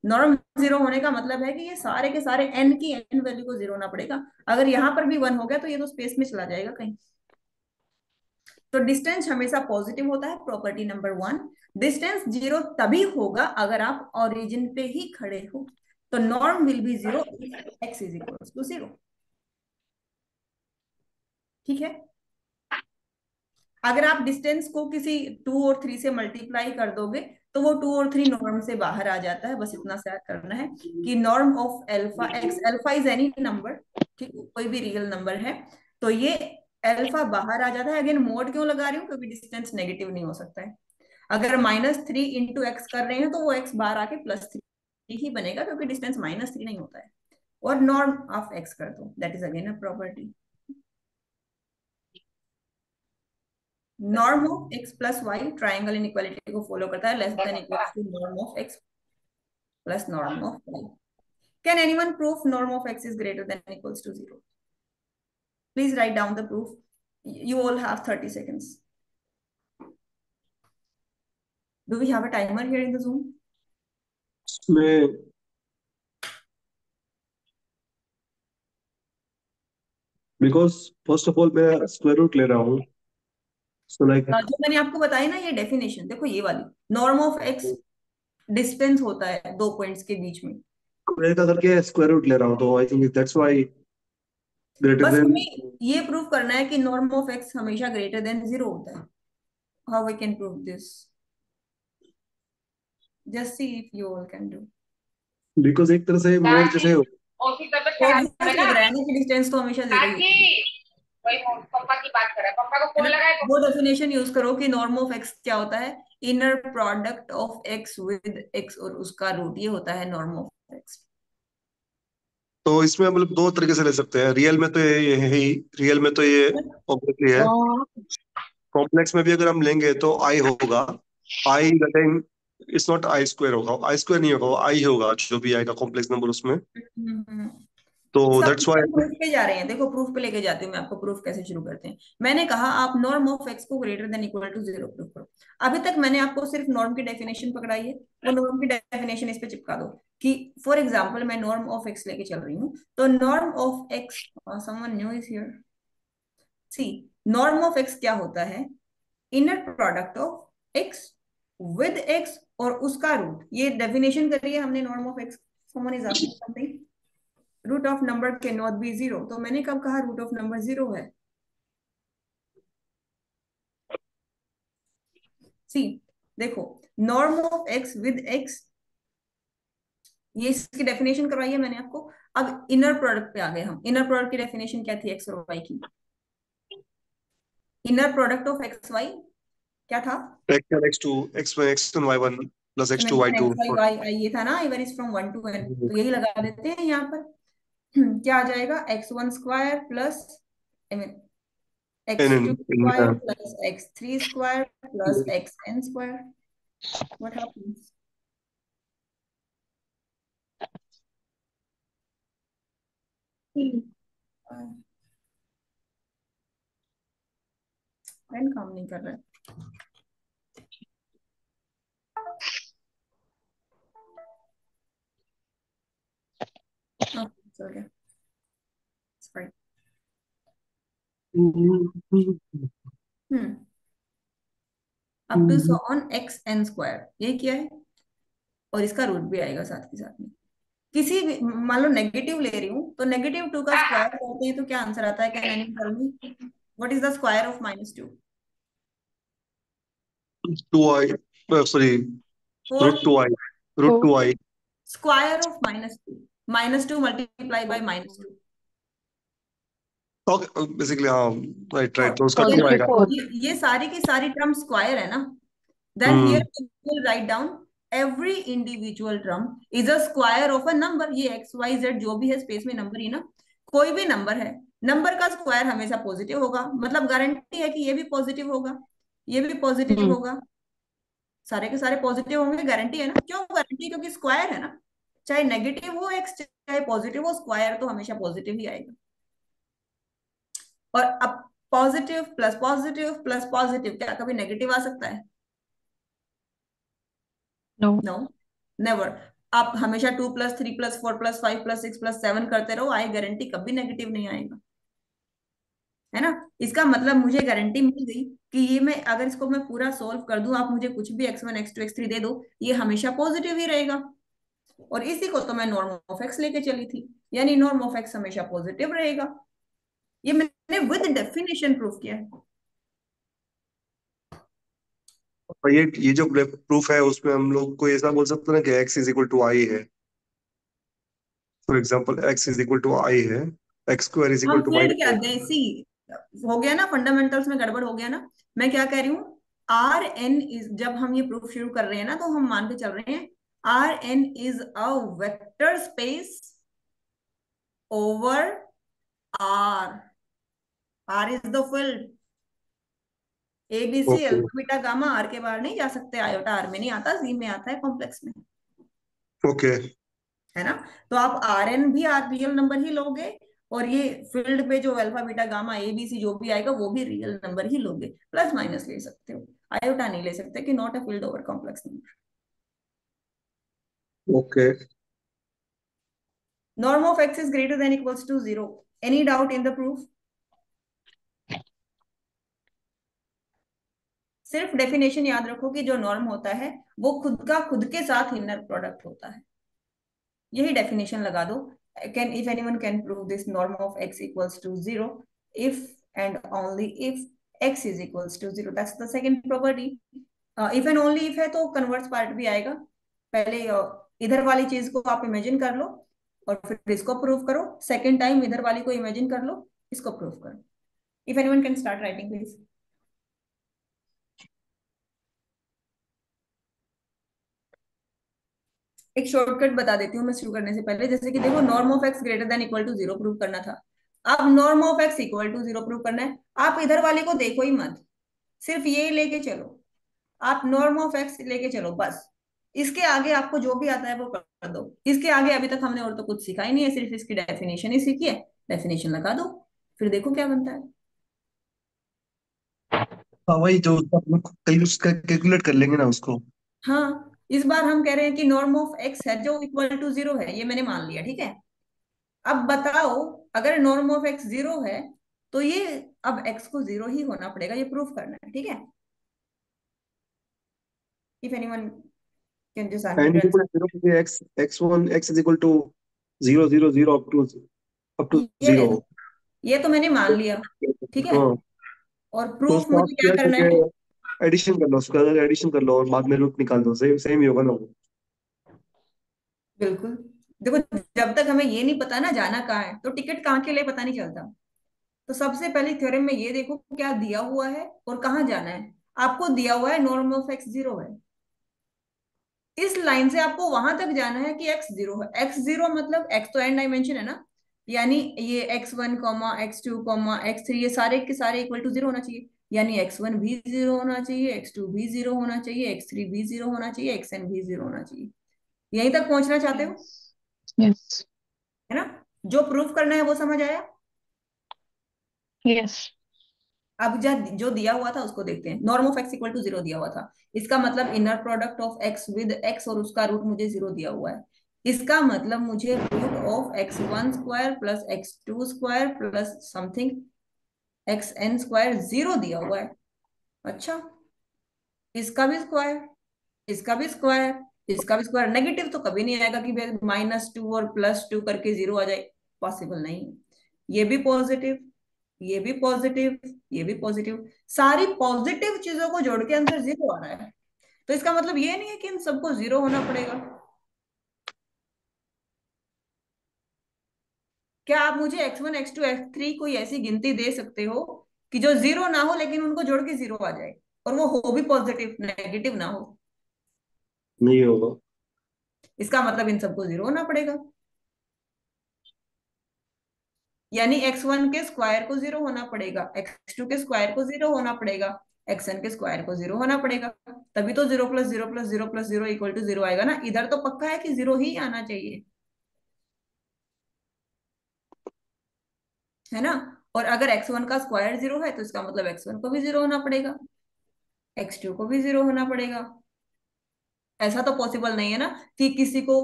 नॉर्म जीरो होने का मतलब है कि ये सारे के सारे एन की एन वैल्यू को जीरो होना पड़ेगा। अगर यहाँ पर भी वन हो गया तो ये तो स्पेस में चला जाएगा कहीं। तो डिस्टेंस हमेशा पॉजिटिव होता है, प्रॉपर्टी नंबर 1। डिस्टेंस जीरो तभी होगा अगर आप ओरिजिन पे ही खड़े हो। तो norm will be zero if x is equal to zero. ठीक है। अगर आप डिस्टेंस को किसी 2 और 3 से मल्टीप्लाई कर दोगे तो वो 2 और 3 नॉर्म से बाहर आ जाता है। बस इतना सा करना है कि norm of alpha x, alpha is any number, ठीक, कोई भी रियल नंबर है, तो ये एल्फा बाहर आ जाता है। अगेन मोड क्यों लगा रही हूँ? क्योंकि डिस्टेंस नेगेटिव नहीं हो सकता है। अगर -3 इंटू एक्स कर रहे हैं तो वो एक्स बाहर आके +3 ही बनेगा, क्योंकि डिस्टेंस -3 नहीं होता है। और नॉर्म ऑफ एक्स कर दो, that is again a property. Norm of x plus y triangle inequality को फॉलो करता है, less than equals to norm of x plus norm of y. Can anyone proof norm of x is greater than equals to zero? Please write down the proof, you all have 30 seconds. Do we have a timer here in the Zoom? इसमें because first of all मैं square root ले रहा हूँ, so like जो मैंने आपको बताई ना ये डेफिनेशन, देखो ये वाली, नॉर्म ऑफ एक्स डिस्टेंस होता है दो पॉइंट्स के बीच में। स्क्वायर का करके स्क्वायर रूट ले रहा हूँ, तो I think that's why greater बस देन। हमें ये प्रूव करना है कि नॉर्म ऑफ एक्स हमेशा ग्रेटर देन जीरो होता है। How we can prove this? Just see if you all can do. Because एक तरह से मोड जैसे ऑब्वियस लग रहा है ना कि डिस्टेंस तो हमेशा जीरो ही होता है। वही पापा की बात कर रहा है, पापा को है फोन ना? लगाए। वो डेफिनेशन यूज करो कि नॉर्म ऑफ एक्स क्या होता है, inner product of x with x और उसका रूट, ये होता है नॉर्म ऑफ एक्स। तो इसमें मतलब दो तरीके से ले सकते हैं। रियल में तो ये है ही, रियल में तो ये ऑब्वियसली है। कॉम्प्लेक्स में भी अगर हम लेंगे तो आई होगा, I that it's not I square होगा, आई स्क्वायर नहीं होगा, आई होगा जो भी आएगा कॉम्प्लेक्स नंबर उसमें। हम्म। तो सब दैट्स व्हाई। प्रूफ पे जा रहे हैं, देखो प्रूफ पे लेके जाती हूँ मैं आपको। प्रूफ कैसे शुरू करते हैं? मैंने कहा आप नॉर्म ऑफ एक्स को greater than equal to zero proof करो। अभी तक मैंने आपको सिर्फ नॉर्म की डेफिनेशन पकड़ाई है, वो नॉर्म की डेफिनेशन इस पे चिपका दो कि फॉर एग्जाम्पल मैं नॉर्म ऑफ एक्स लेके चल रही हूँ, तो norm of x, someone new is here, see, norm of x क्या होता है? Inner product of x with x और उसका रूट। ये डेफिनेशन करी है हमने norm of x. Someone is asking something, root of number can not be zero, तो मैंने कब कहा रूट ऑफ नंबर जीरो है? सी देखो, norm of x with x, ये इसकी डेफिनेशन करवाई है मैंने आपको। अब इनर प्रोडक्ट पे आ गए हम। इनर प्रोडक्ट की डेफिनेशन क्या थी एक्स और वाई की? Inner product of x y क्या था? x1 y1 plus x x2 y2। Y y y, ये था ना, even is from 1 to n, तो यही लगा देते हैं यहाँ पर। क्या आ जाएगा? x1 square plus I mean x2 square plus x3 square plus xn square. What happens? Pen काम नहीं कर रहा है। चल गया, sorry. Up to so on xn square, ये क्या है? और इसका रूट भी आएगा साथ के साथ में। किसी भी, मान लो नेगेटिव ले रही हूँ, तो -2 का स्क्वायर करते हैं तो क्या आंसर आता है? Can anyone tell me what is the square of -2? 2i, sorry, four. root 2i। Square of -2 multiply by -2। तो बेसिकली हाँ, राइट राइट, तो उसका ये 2 आएगा। ये सारी की सारी टर्म स्क्वायर है ना। Then hmm here we will write down every individual term is a square of a number. ये एक्स वाई जेड जो भी है स्पेस में नंबर ही ना, कोई भी नंबर है, नंबर का स्क्वायर हमेशा पॉजिटिव होगा। मतलब गारंटी है कि ये भी पॉजिटिव होगा, ये भी पॉजिटिव होगा, सारे के सारे पॉजिटिव होंगे, गारंटी है ना। क्यों गारंटी? क्योंकि स्क्वायर है ना। चाहे नेगेटिव हो एक्स, चाहे पॉजिटिव हो, स्क्वायर तो हमेशा पॉजिटिव ही आएगा। और अब पॉजिटिव प्लस पॉजिटिव, क्या कभी नेगेटिव आ सकता है? नो। No, never. आप हमेशा 2+3+4+5+6+7 करते रहो, आई गारंटी कभी नेगेटिव नहीं आएगा, है ना। इसका मतलब मुझे गारंटी मिल गई कि ये मैं अगर इसको मैं पूरा सोल्व कर दूं, आप मुझे कुछ भी x1 x2 x3 दे दो, ये हमेशा पॉजिटिव ही रहेगा। और इसी को तो मैं नॉर्म ऑफ एक्स लेके चली थी, यानी नॉर्म ऑफ एक्स हमेशा पॉजिटिव रहेगा। ये मैंने विद डेफिनेशन प्रूफ किया है। और ये जो प्रूफ है उसमें हम लोग को ऐसा बोल सकते हैं ना कि x is equal to I है। For example x is equal to I है, x स्क्वायर इज हम इक्वल टू फील्ड क्या -4। देसी हो गया ना, फंडामेंटल्स में गड़बड़ हो गया ना। मैं क्या कह रही हूँ, आर एन इज, जब हम ये प्रूफ शुरू कर रहे हैं ना, तो हम मान के चल रहे हैं R n is a vector space over R. R is the field. ABC okay alpha beta gamma R के बाहर नहीं जा सकते, आयोटा आर में नहीं आता, जी में आता है, कॉम्प्लेक्स में, ओके। है ना। तो आप आर एन भी आर रियल नंबर ही लोगे, और ये फील्ड पे जो alpha beta gamma A B C जो भी आएगा वो भी रियल नंबर ही लोगे। प्लस माइनस ले सकते हो, आयोटा नहीं ले सकते कि not a field over complex number. Okay. Norm of x is greater than equals to 0। Any doubt in the proof? सिर्फ डेफिनेशन याद रखो कि जो नॉर्म होता है वो खुद का खुद के साथ इनर प्रोडक्ट होता है। यही डेफिनेशन लगा दो। Can if anyone can prove this norm of x equals to 0 if and only if x is equals to 0, that's the second property. If and only if है तो कन्वर्स पार्ट भी आएगा। पहले इधर वाली चीज को आप इमेजिन कर लो और फिर इसको प्रूव करो, सेकेंड टाइम इधर वाली को इमेजिन कर लो, इसको प्रूव करो। If anyone can start writing please. एक शॉर्टकट बता देती हूँ मैं शुरू करने से पहले। जैसे कि देखो, norm of x greater than equal to 0 prove करना था। अब norm of x equal to 0 prove करना है। आप इधर वाले को देखो ही मत, सिर्फ ये लेके चलो। आप नॉर्म ऑफ एक्स लेके चलो बस। इसके आगे आपको जो भी आता है वो कर दो। इसके आगे अभी तक हमने और तो कुछ सीखा ही नहीं है, सिर्फ इसकी डेफिनेशन ही सीखी है। डेफिनेशन लगा दो, फिर देखो क्या बनता है। हाँ वही जो कल उसका कैलकुलेट कर लेंगे ना उसको। हाँ, इस बार हम कह रहे हैं कि नॉर्म ऑफ एक्स है जो इक्वल टू 0 है, ये मैंने मान लिया, ठीक है। अब बताओ, अगर नॉर्म ऑफ एक्स 0 है तो ये, अब एक्स को 0 ही होना पड़ेगा, ये प्रूफ करना है, ठीक है। If anyone can just an unmute is and equal to 0 पे x is equal to 0 0 0 up to ये 0। ये तो मैंने मान लिया, ठीक है। हाँ, और तो प्रूफ उसको आप मुझे क्या क्या करना करके है? एडिशन कर लो, उसके अंदर एडिशन कर लो और बाद में रूट निकाल दो, सेम सेम ही होगा ना वो। बिल्कुल। देखो, जब तक हमें ये नहीं पता ना जाना कहाँ है, तो टिकट कहाँ के लिए पता नहीं चलता। तो सबसे पहले थ्योरम में ये देखो क्या दिया हुआ है और कहाँ जाना है। आपको दिया हुआ है नॉर्म ऑफ एक्स जीरो है, इस लाइन से आपको वहां तक जाना है कि एक्स जीरो है। एक्स जीरो मतलब एक्स तो एन डायमेंशन है ना, यानी ये x one comma x two comma x three ये सारे के सारे इक्वल टू जीरो होना चाहिए। यानी एक्स वन भी जीरो होना चाहिए, एक्स टू भी जीरो होना चाहिए, एक्स थ्री भी जीरो होना चाहिए, एक्स एन भी जीरो होना चाहिए। यहीं तक पहुंचना चाहते हो, यस यस है ना? जो प्रूफ करना है वो समझ आया। यस अब जो दिया हुआ था उसको देखते हैं। Norm of x equal to zero दिया हुआ था, इसका मतलब inner product of x with x और उसका रूट मुझे जीरो दिया हुआ है। इसका मतलब मुझे root of x one square plus x two square plus something x n square zero दिया हुआ है। अच्छा, इसका भी स्क्वायर, इसका भी स्क्वायर, इसका भी स्क्वायर। नेगेटिव तो कभी नहीं आएगा कि माइनस टू और प्लस टू करके जीरो आ जाए, पॉसिबल नहीं है। ये भी पॉजिटिव, ये भी पॉजिटिव, ये भी पॉजिटिव। सारी पॉजिटिव चीजों को जोड़ के आंसर जीरो आ रहा है। तो इसका मतलब ये नहीं है कि इन सबको जीरो होना पड़ेगा। क्या आप मुझे x one x two x three कोई ऐसी गिनती दे सकते हो कि जो जीरो ना हो लेकिन उनको जोड़ के जीरो आ जाए, और वो हो भी पॉजिटिव, नेगेटिव ना हो? नहीं होगा। इसका मतलब इन सबको जीरो होना पड़ेगा। यानी एक्स वन के स्क्वायर को जीरो होना पड़ेगा, एक्स टू के स्क्वायर को जीरो होना पड़ेगा, एक्स एन के स्क्वायर को जीरो होना पड़ेगा। तभी तो zero plus zero plus zero plus zero equal to zero आएगा ना। इधर तो पक्का है कि जीरो ही आना चाहिए, है ना? और अगर एक्स वन का स्क्वायर जीरो है तो इसका मतलब एक्स वन को भी जीरो होना पड़ेगा, एक्स टू को भी जीरो होना पड़ेगा। ऐसा तो पॉसिबल नहीं है ना कि किसी को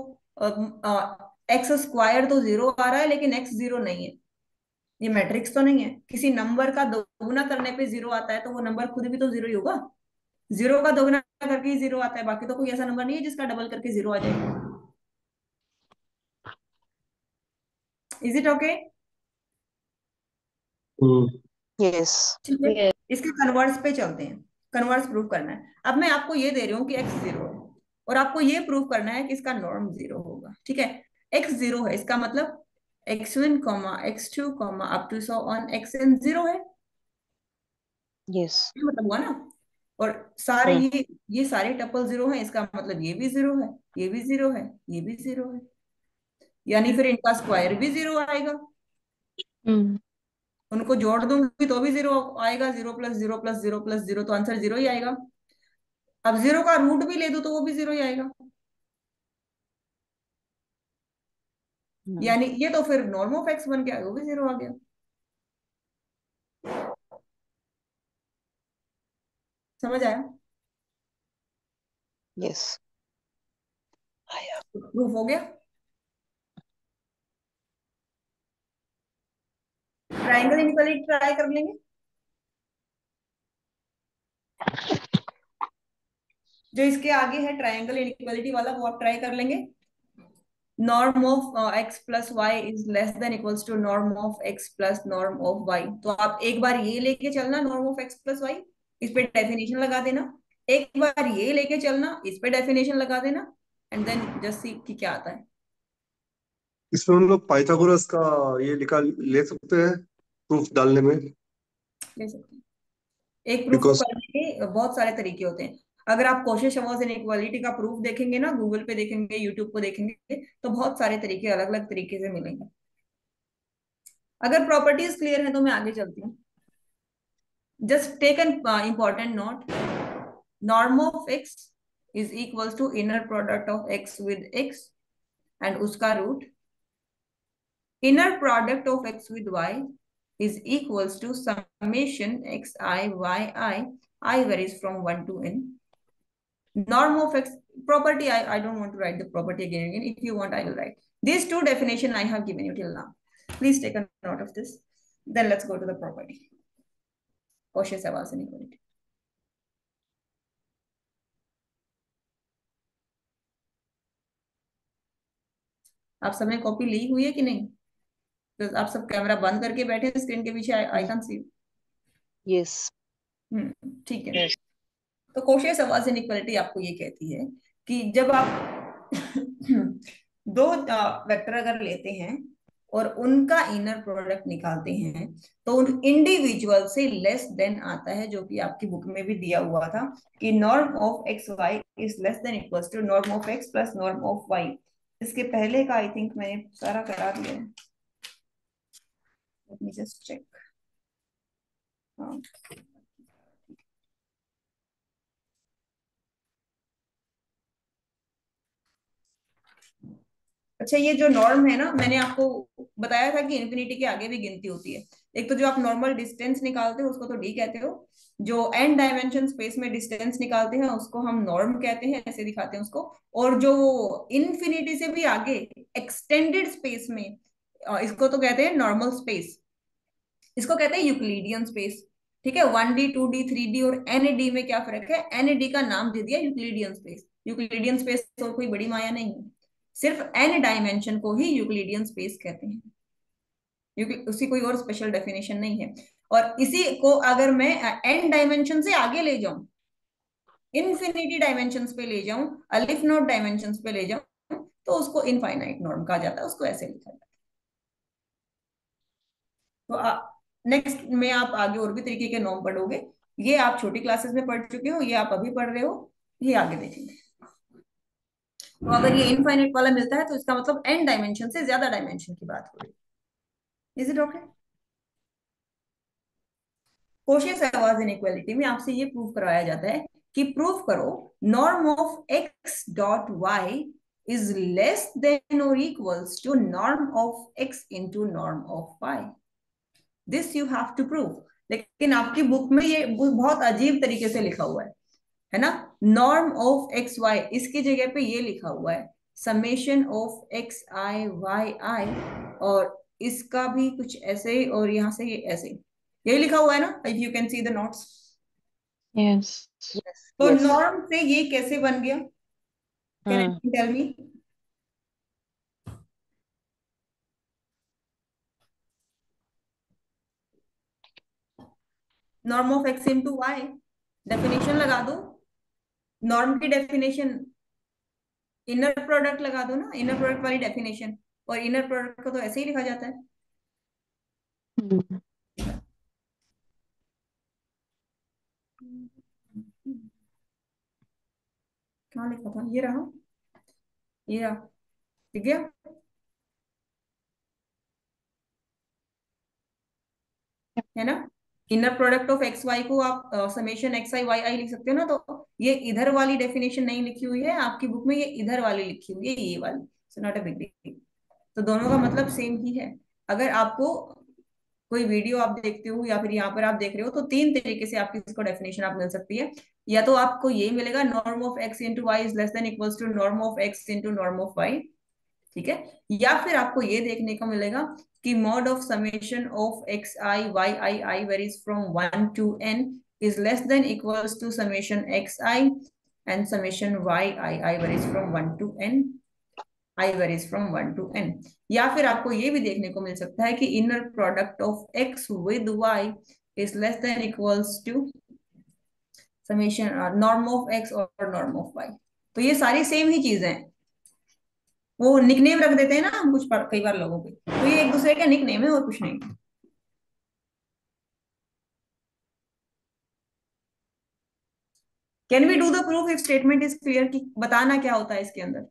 एक्स स्क्वायर तो जीरो आ रहा है लेकिन एक्स जीरो नहीं है। ये मैट्रिक्स तो नहीं है। किसी नंबर का दोगुना करने पे जीरो आता है तो वो नंबर खुद भी तो जीरो ही होगा। जीरो का दोगुना करके ही जीरो आता है, बाकी तो कोई ऐसा नंबर नहीं है जिसका डबल करके जीरो आ जाए। Is it okay? Hmm. Yes ठीक है, इसके कन्वर्स पे चलते हैं। कन्वर्स प्रूव करना है। अब मैं आपको ये दे रही हूँ कि एक्स जीरो है, और आपको ये प्रूव करना है कि इसका नॉर्म जीरो होगा। ठीक है, एक्स जीरो है, इसका मतलब x one comma x two comma up to so on x n zero है। यस ये मतलब हुआ ना। और सारे ये सारे टपल जीरो हैं, इसका मतलब ये भी जीरो है, ये भी जीरो है, ये भी जीरो है। यानी फिर इनका स्क्वायर भी जीरो आएगा। हम्म उनको जोड़ दूंगी तो भी जीरो आएगा, zero plus zero plus zero plus zero, तो आंसर जीरो ही आएगा। अब जीरो का रूट भी ले दो तो वो भी जीरो ही आएगा। यानी ये तो फिर नॉर्म ऑफ एक्स बन गया, वो भी जीरो आ गया। समझ आया? यस आया प्रूफ हो गया। ट्राइंगल इनइक्वालिटी ट्राई कर लेंगे। जो इसके आगे है ट्राइंगल इनइक्वालिटी वाला, वो आप ट्राई कर लेंगे। Norm of x plus y is less than equals to norm of x plus norm of y. तो आप एक बार ये लेके चलना norm of x plus y, इस पे डेफिनेशन लगा देना। एक बार ये लेके चलना, इस पे डेफिनेशन लगा देना, एंड देन जस्ट सी कि क्या आता है। इसमें हम लोग पाइथागोरस का ये निकाल ले सकते हैं प्रूफ डालने में। ले सकते हैं। एक प्रूफ को बिकॉज करने के बहुत सारे तरीके होते हैं। अगर आप कोशेश-शवार्ज इनइक्वालिटी का प्रूफ देखेंगे ना, गूगल पे देखेंगे, यूट्यूब पे देखेंगे, तो बहुत सारे तरीके अलग अलग तरीके से मिलेंगे। अगर प्रॉपर्टीज क्लियर है तो मैं आगे चलती हूँ। Just take an important note. Norm of x is equals to inner product of x with x and उसका रूट। Inner product of x with Y is equals to summation xi yi. I varies from 1 to n. Norm of x property, I don't want to write the property again and again. If you want, I will write. These two definition I have given you till now. Please take a note of this. Then let's go to the property. Cauchy-Schwarz inequality. आप सबने copy ली हुई है कि नहीं? तो आप सब camera बंद करके बैठे स्क्रीन के पीछे, आई कैन सी। यस ठीक है। तो कोशियस आवाज इनइक्वालिटी आपको ये कहती है कि जब आप दो वेक्टर अगर लेते हैं और उनका इनर प्रोडक्ट निकालते हैं तो उन इंडिविजुअल से लेस देन आता है, जो कि आपकी बुक में भी दिया हुआ था कि norm of x y is less than equals to norm of x plus norm of y. इसके पहले का आई थिंक मैंने सारा करा दिया है, लेट मी जस्ट चेक। हाँ, अच्छा ये जो नॉर्म है ना, मैंने आपको बताया था कि इन्फिनिटी के आगे भी गिनती होती है। एक तो जो आप नॉर्मल डिस्टेंस निकालते हो उसको तो डी कहते हो, जो एन डायमेंशन स्पेस में डिस्टेंस निकालते हैं उसको हम नॉर्म कहते हैं, ऐसे दिखाते हैं उसको। और जो इन्फिनिटी से भी आगे एक्सटेंडेड स्पेस में, इसको तो कहते हैं नॉर्मल स्पेस, इसको कहते हैं यूक्लिडियन स्पेस। ठीक है, 1D 2D 3D और एन डी में क्या फर्क है, एन डी का नाम दे दिया यूक्लिडियन स्पेस। यूक्लिडियन स्पेस और कोई बड़ी माया नहीं है, सिर्फ एन डायमेंशन को ही यूक्लिडियन स्पेस कहते हैं, उसकी कोई और स्पेशल डेफिनेशन नहीं है। और इसी को अगर मैं एन डायमेंशन से आगे ले जाऊं, इनफिनिटी डायमेंशंस पे ले जाऊं, अलिफ नॉट डायमेंशंस पे ले जाऊं, तो उसको इनफाइनाइट नॉर्म कहा जाता है, उसको ऐसे लिखा जाता है। तो नेक्स्ट में आप आगे और भी तरीके के नॉर्म पढ़ोगे, ये आप छोटी क्लासेस में पढ़ चुके हो, ये आप अभी पढ़ रहे हो, ये आगे देखेंगे। तो अगर ये इनफाइनाइट वाला मिलता है तो इसका मतलब एन डायमेंशन से ज्यादा डायमेंशन की बात हो रही है। Is it okay? कोशियस आवाज इनइक्वालिटी में आपसे ये प्रूव करवाया जाता है कि प्रूव करो norm of X dot Y is less than और equals to norm of x into norm of Y. This you have to prove. लेकिन आपकी बुक में ये बहुत अजीब तरीके से लिखा हुआ है ना, नॉर्म ऑफ एक्स वाई, इसकी जगह पे ये लिखा हुआ है summation of x I Y I, और इसका भी कुछ ऐसे ही, और यहाँ से ये ऐसे ही, यही लिखा हुआ है ना, if you can see the notes. Yes. Yes. तो Yes. नॉर्म से ये कैसे बन गया, can Hmm. You tell me? Norm of x into y, definition लगा दो, नॉर्म की डेफिनेशन इनर प्रोडक्ट लगा दो ना, इनर प्रोडक्ट वाली डेफिनेशन, और इनर प्रोडक्ट को तो ऐसे ही लिखा जाता है। हम्म। क्या लिखा था, ये रहा, ये रहा, ठीक है। है ना, inner product of x y को आप summation x I Y i लिख सकते हो ना, तो ये इधर वाली डेफिनेशन नहीं लिखी हुई है आपकी बुक में, ये इधर वाली लिखी हुई है, ये वाली, so not a big deal. तो दोनों का मतलब सेम ही है। अगर आपको कोई वीडियो आप देखते हो या फिर यहाँ पर आप देख रहे हो, तो तीन तरीके से आपकी इसको डेफिनेशन आप मिल सकती है। या तो आपको ये मिलेगा norm of x into y is less than equals to norm of x into norm of y, ठीक है। या फिर आपको ये देखने को मिलेगा कि mod of summation of x I Y i i varies from 1 to n is less than equals to summation x i and summation y i i varies from 1 to n, i varies from 1 to n। या फिर आपको ये भी देखने को मिल सकता है कि inner product of x with y is less than equals to summation norm of x और नॉर्म ऑफ वाई। तो ये सारी सेम ही चीजें हैं, वो निकनेम रख देते हैं ना हम कुछ कई बार लोगों के, तो ये एक दूसरे का निकनेम है और कुछ नहीं। Can we do the proof if statement is clear, कि बताना क्या होता है इसके अंदर?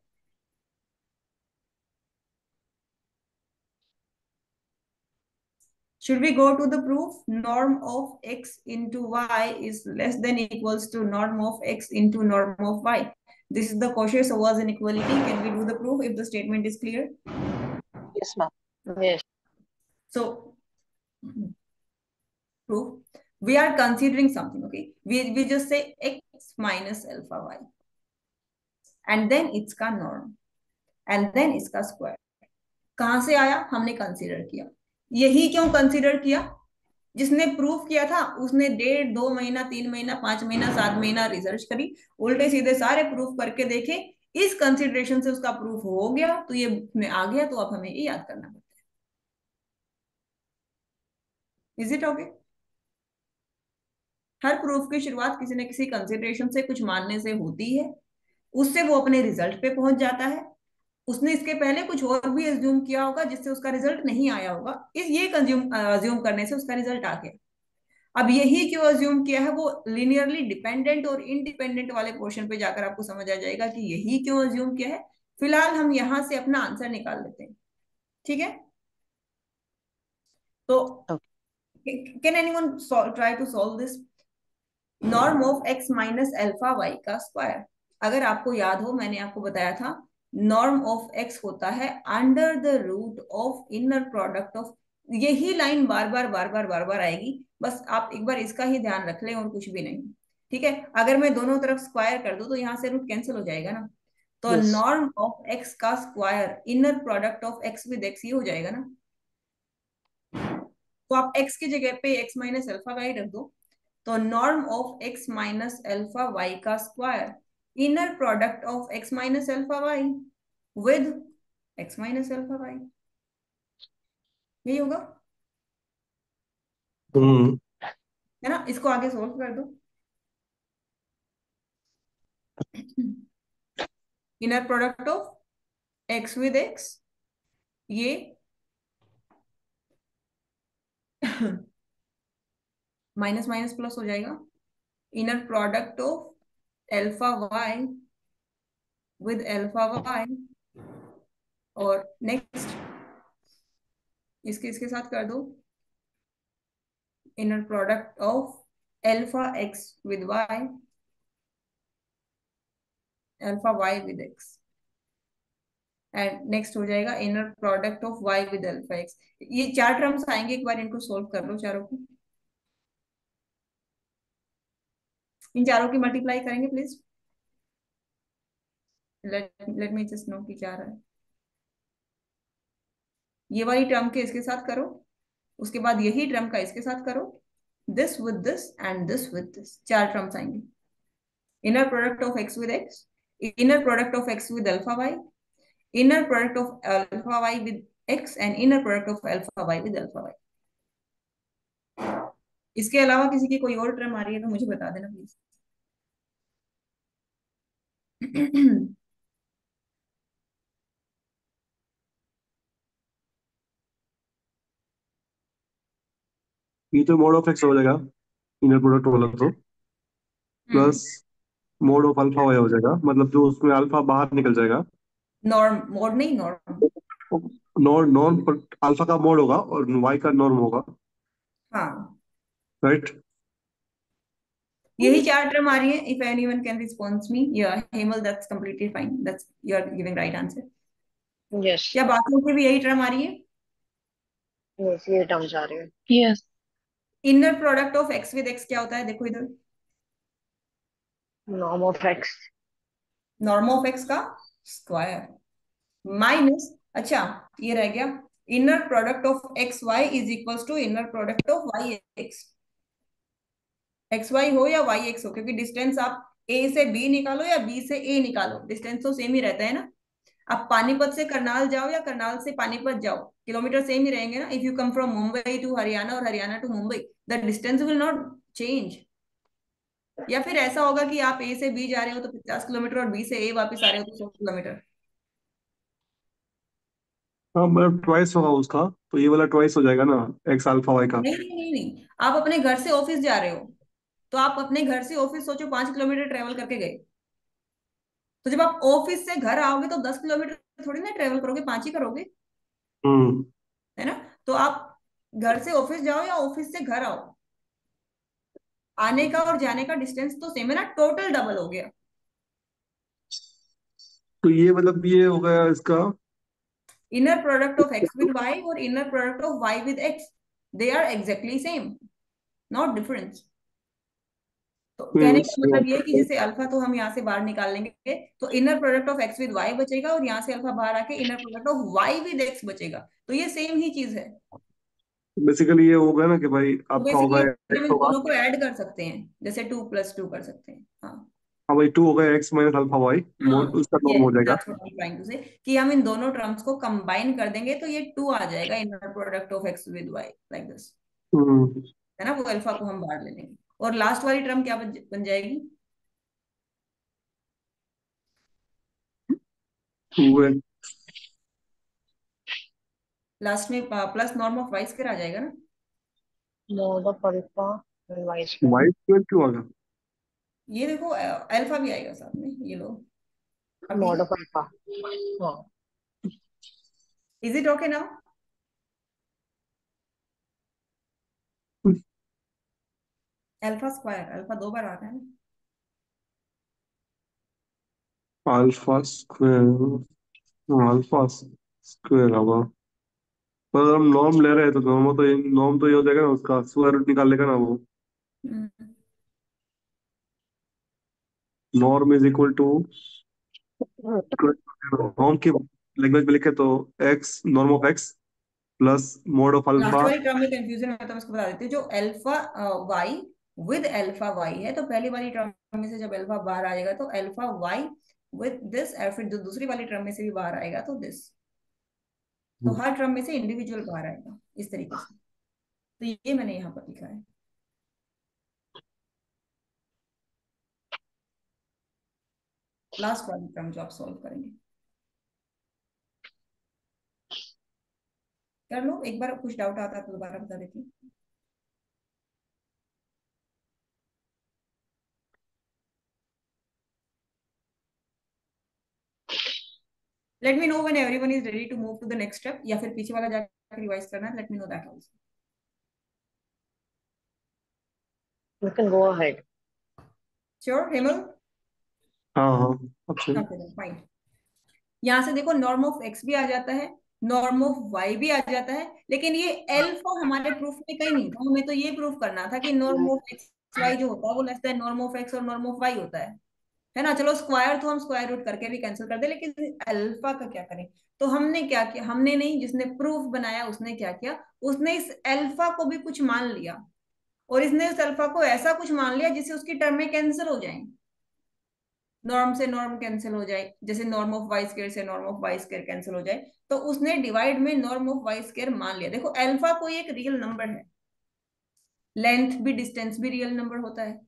Should we go to the proof? Norm of x into y is less than equals to norm of x into norm of y. This is the Cauchy-Schwarz inequality. Can we do the proof if the statement is clear? Yes, ma'am. Yes. So, proof. We are considering something, okay? We just say x minus alpha y. And then it's का norm. And then इसका square. कहां से आया? हमने consider किया। यही क्यों consider किया? जिसने प्रूफ किया था उसने 1.5 2 महीना 3 महीना 5 महीना 7 महीना रिसर्च करी, उल्टे सीधे सारे प्रूफ करके देखे, इस कंसिडरेशन से उसका प्रूफ हो गया, तो ये बुक में आ गया, तो अब हमें ये याद करना पड़ता है। Is it okay? Her proof की शुरुआत किसी न किसी कंसिडरेशन से, कुछ मानने से होती है, उससे वो अपने रिजल्ट पे पहुंच जाता है। उसने इसके पहले कुछ और भी एज्यूम किया होगा जिससे उसका रिजल्ट नहीं आया होगा, इस ये अज्यूम करने से उसका रिजल्ट आ गया। अब यही क्यों अज्यूम किया है, वो लिनियरली डिपेंडेंट और इंडिपेंडेंट वाले पोर्शन पे जाकर आपको समझ आ जाएगा कि यही क्यों अज्यूम किया है। फिलहाल हम यहां से अपना आंसर निकाल लेते हैं, ठीक है? तो can anyone try to solve this? Norm of x minus alpha Y का स्क्वायर। अगर आपको याद हो, मैंने आपको बताया था नॉर्म ऑफ एक्स होता है under the root of inner product of, यही लाइन बार बार बार बार बार बार आएगी, बस आप एक बार इसका ही ध्यान रख लें और कुछ भी नहीं, ठीक है? अगर मैं दोनों तरफ स्क्वायर कर दूं तो यहाँ से रूट कैंसिल हो जाएगा ना। तो Yes. नॉर्म ऑफ एक्स का square inner product of x with X ही हो जाएगा ना। तो आप एक्स की जगह पे एक्स माइनस अल्फा वाई रख दो, तो norm of x minus alpha Y का square inner product of x minus alpha Y with X minus alpha Y, यही होगा, हम्म। है ना? इसको आगे सोल्व कर दो। Inner product of x with x, ये माइनस माइनस प्लस हो जाएगा। Inner product of alpha y with alpha y, और नेक्स्ट इसके इसके साथ कर दो inner product of alpha x with y, alpha Y with x, and next हो जाएगा inner product of Y with alpha x. ये चार टर्म्स आएंगे, एक बार इनको सोल्व कर लो चारों को। इन चारों की मल्टीप्लाई करेंगे please. Let me just know कि क्या रहा है। ये वाली टर्म के इसके साथ करो, उसके बाद यही टर्म का इसके साथ करो, this with this and this with this, चार टर्म्स आएंगे। Inner product of x with x, inner product of x with alpha y, inner product of alpha y with x and inner product of alpha y with alpha y। इसके अलावा किसी की कोई और term आ रही है तो मुझे बता देना प्लीज। ये तो मोड ऑफ एक्स हो जाएगा, इनर प्रोडक्ट वाला तो, plus mod of alpha y हो जाएगा, मतलब जो उसमें अल्फा बाहर निकल जाएगा। नॉर्म, मोड नहीं, नॉर्म। नॉर्म नॉर्म पर अल्फा का मोड होगा और वाई का नॉर्म होगा, हाँ, राइट? यही चार टर्म आ रही है। If anyone can response me, या Hemal, that's completely fine, that's you are giving right answer. Yes. क्या बाकियों की भी यही टर्म आ रही है? Yes, ये टर्म जा रही है। Yes. Inner product of x with x क्या होता है, देखो इधर, norm of x. Norm of x का स्क्वायर माइनस, अच्छा ये रह गया, inner product of x y is equals to inner product of y x. X y हो या वाई एक्स हो, क्योंकि डिस्टेंस आप ए से बी निकालो या बी से ए निकालो, डिस्टेंस तो सेम ही रहता है ना। आप पानीपत से करनाल जाओ या करनाल से पानीपत जाओ, किलोमीटर सेम ही रहेंगे ना। If you come from Mumbai to Haryana और Haryana to Mumbai, the distance will not change. या फिर ऐसा होगा कि आप ए से बी जा रहे हो तो 50 किलोमीटर, और बी से ए वापस आ रहे हो तो 100 किलोमीटर। हाँ, मतलब ट्वाइस होगा उसका, तो ये वाला ट्वाइस हो जाएगा ना, एक्स अल्फा वाई का। नहीं नहीं नहीं नहीं, आप अपने घर से ऑफिस जा रहे हो, तो आप अपने घर से ऑफिस सोचो 5 किलोमीटर ट्रेवल करके गए, तो जब आप ऑफिस से घर आओगे तो 10 किलोमीटर थोड़ी ना ट्रेवल करोगे, 5 ही करोगे, हम्म। है ना? तो आप घर से ऑफिस जाओ या ऑफिस से घर आओ, आने का और जाने का डिस्टेंस तो सेम है ना, टोटल डबल हो गया। तो ये मतलब ये हो गया इसका। Inner product of x with Y और inner product of Y with X, they are exactly same, not difference. तो कहने का मतलब ये है कि जैसे अल्फा तो हम यहाँ से बाहर निकाल लेंगे, तो inner product of x with y बचेगा, और यहाँ से अल्फा बाहर आके inner product of Y with x बचेगा, तो ये सेम ही चीज है। बेसिकली ये होगा ना कि भाई तो आपका होगा बेसिकली हम एक्स इन होगा। दोनों को ऐड कर सकते हैं, जैसे 2 + 2 कर सकते हैं। हाँ हाँ भाई, टू होगा x minus alpha y, mod हाँ, उसका नॉर्म यस हो जाएगा। That's what I am trying to say, कि हम इन दोनों टर्म्स को कंबाइन कर देंगे तो ये 2 आ जाएगा, inner product of x with Y like this, hmm. है ना? वो अल्फा को हम बाहर ले लेंगे। और लास्ट वाली टर्म क्या बन जाएगी? 2x लास्ट में plus norm of Y square आ जाएगा ना। mod of alpha and y square. Y square क्यों आ गया? ये देखो अल्फा भी आएगा साथ में, ये लो। अब ठीक Mod है, of alpha. हाँ is it okay now? Alpha square, alpha दो बार आ रहा है ना। अल्फा स्क्वायर, अल्फा स्क्वायर होगा। पर अगर हम नॉर्म ले रहे हैं तो नॉर्म तो ये हो जाएगा ना, उसका स्क्वायर रूट निकाल लेगा ना वो। Hmm, norm is equal to, norm की लैंग्वेज में लिखे तो X, norm of x plus mod of last alpha. वाली टर्म में कंफ्यूजन है तो मैं इसको बता देती हूँ। जो alpha Y with alpha Y है, तो पहली वाली टर्म में से जब अल्फा बाहर आ जाएगा तो अल्फा वाई विद दिस, और फिर जो दूसरी वाली टर्म में से भी बाहर आएगा तो दिस। तो हर टर्म में से इंडिविजुअल बाहर आएगा इस तरीके से। तो ये मैंने यहाँ पर लिखा है। लास्ट वाली टर्म जो आप सॉल्व करेंगे, कर लो एक बार, कुछ डाउट आता है तो दोबारा बता देती हूँ। Let me know when everyone is ready to move to the next step, या फिर पीछे वाला जाकर रिवाइज करना है, let me know that also. you can go ahead. Sure Hemal? हाँ हाँ, अच्छा। Okay fine. यहाँ से देखो नॉर्म ऑफ एक्स भी आ जाता है, नॉर्म ऑफ वाई भी आ जाता है, लेकिन ये एल्फा हमारे प्रूफ में कहीं नहीं था। हमें तो ये प्रूफ करना था कि नॉर्म ऑफ एक्स वाई जो होता है वो less than norm of x और नॉर्म ऑफ वाई होता है ना। चलो स्क्वायर तो हम स्क्वायर रूट करके भी कैंसिल कर दे, लेकिन अल्फा का क्या करें? तो हमने क्या किया, हमने नहीं, जिसने प्रूफ बनाया उसने क्या किया, उसने इस अल्फा को भी कुछ मान लिया, और इसने उस अल्फा को ऐसा कुछ मान लिया जिससे उसकी टर्म में कैंसिल हो जाए, नॉर्म से नॉर्म कैंसिल हो जाए, जैसे नॉर्म ऑफ वाई स्क्वायर से norm of Y square cancel हो जाए। तो उसने डिवाइड में नॉर्म ऑफ वाई स्क्वायर मान लिया। देखो अल्फा कोई एक रियल नंबर है, लेंथ भी डिस्टेंस भी रियल नंबर होता है,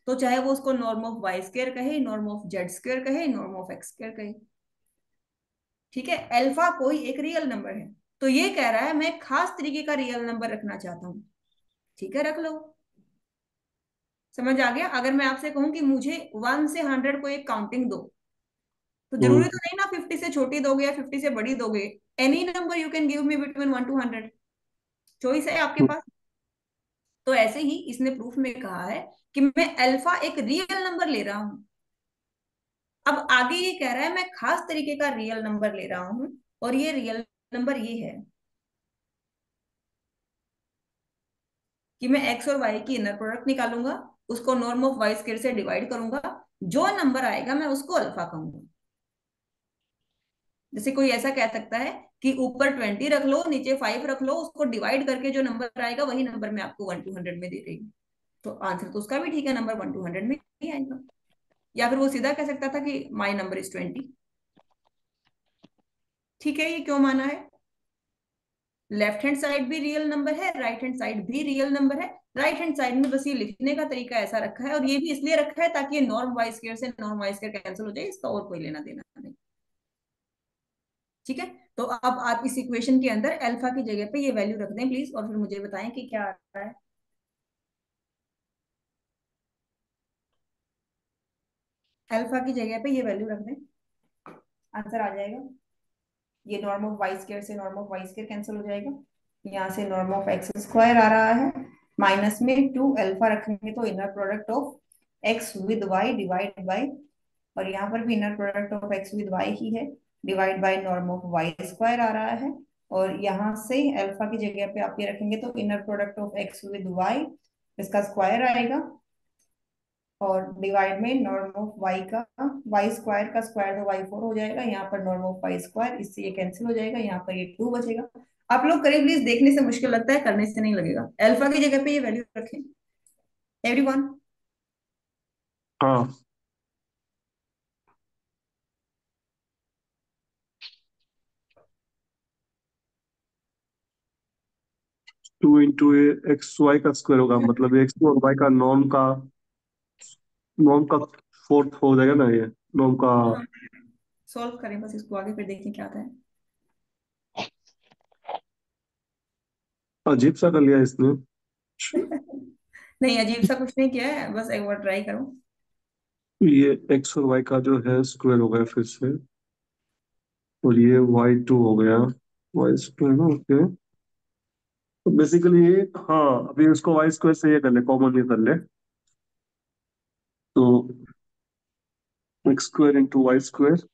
तो चाहे वो उसको नॉर्म ऑफ वाई स्क्वायर कहे, नॉर्म ऑफ जेड स्क्वायर कहे, नॉर्म ऑफ एक्स स्क्वायर कहे, ठीक है, अल्फा कोई एक रियल नंबर है। तो ये कह रहा है मैं खास तरीके का रियल नंबर रखना चाहता हूं, ठीक है, रख लो। समझ आ गया? अगर मैं आपसे कहूं कि मुझे 1 से 100 को एक काउंटिंग दो, तो जरूरी तो नहीं ना 50 से छोटी दोगे या 50 से बड़ी दोगे। Any number you can give me between 1 to 100, choice है आपके पास। तो ऐसे ही इसने प्रूफ में कहा है कि मैं अल्फा एक रियल नंबर ले रहा हूं। अब आगे ये कह रहा है मैं खास तरीके का रियल नंबर ले रहा हूं, और ये रियल नंबर ये है कि मैं एक्स और वाई की इनर प्रोडक्ट निकालूंगा, उसको नॉर्म ऑफ वाई स्क्वायर से डिवाइड करूंगा, जो नंबर आएगा मैं उसको अल्फा कहूंगा। जैसे कोई ऐसा कह सकता है कि ऊपर 20 रख लो, नीचे 5 रख लो, उसको डिवाइड करके जो नंबर आएगा वही नंबर मैं आपको 1 to 100 में दे देगी। तो आंसर तो उसका भी ठीक है, नंबर 1 to 100 में ही आएगा। या फिर वो सीधा कह सकता था कि माई नंबर इज 20। ठीक है, ये क्यों माना है? लेफ्ट हैंड साइड भी रियल नंबर है, राइट हैंड साइड भी रियल नंबर है। राइट हैंड साइड में बस ये लिखने का तरीका ऐसा रखा है, और ये भी इसलिए रखा है ताकि ये नॉर्म वाई स्क्वायर से नॉर्म वाई स्क्वायर कैंसिल हो जाए, इसका और कोई लेना देना नहीं। ठीक है, तो अब आप इस इक्वेशन के अंदर अल्फा की जगह पे ये वैल्यू रख दें प्लीज, और फिर मुझे बताएं कि क्या आ रहा है। अल्फा की जगह पे ये वैल्यू रख दें, आंसर आ जाएगा। ये नॉर्म ऑफ वाई स्क्वायर से norm of Y square cancel हो जाएगा, यहाँ से नॉर्म ऑफ एक्स स्क्वायर आ रहा है, माइनस में 2 अल्फा रखेंगे तो inner product of x with Y divide by, और यहाँ पर भी inner product of x with Y ही है, divide by norm of Y square आ रहा है। और यहाँ से अल्फा की जगह पे आप ये रखेंगे तो inner product of x with y, इसका स्क्वायर आएगा, और डिवाइड में नॉर्म ऑफ वाई का, वाई स्क्वायर का स्क्वायर तो वाई 4 हो जाएगा, यहाँ पर नॉर्म ऑफ वाई स्क्वायर, इससे ये कैंसिल हो जाएगा, यहाँ पर ये 2 बचेगा। आप लोग करें प्लीज, देखने से मुश्किल लगता है, करने से नहीं लगेगा। अल्फा की जगह पे ये वैल्यू रखें एवरीवन। हाँ। 2 into एक्स वाई का स्क्वायर होगा, मतलब एक्स और वाई का नॉर्म का फोर्थ हो जाएगा ना ये, नॉर्म का। सॉल्व करें बस इसको आगे, फिर देखें क्या आता है। अजीब सा कर लिया इसने। नहीं, अजीब सा कुछ नहीं किया है, बस एक बार ट्राई करो। ये एक्स और वाई का जो है स्क्वायर हो गया फिर से, और ये y2 हो गया, वाई स्क्वायर ना, ओके। तो बेसिकली ये, हाँ अभी उसको वाई स्क्वायर से ये कर ले, कॉमन ये कर ले, तो x square into y square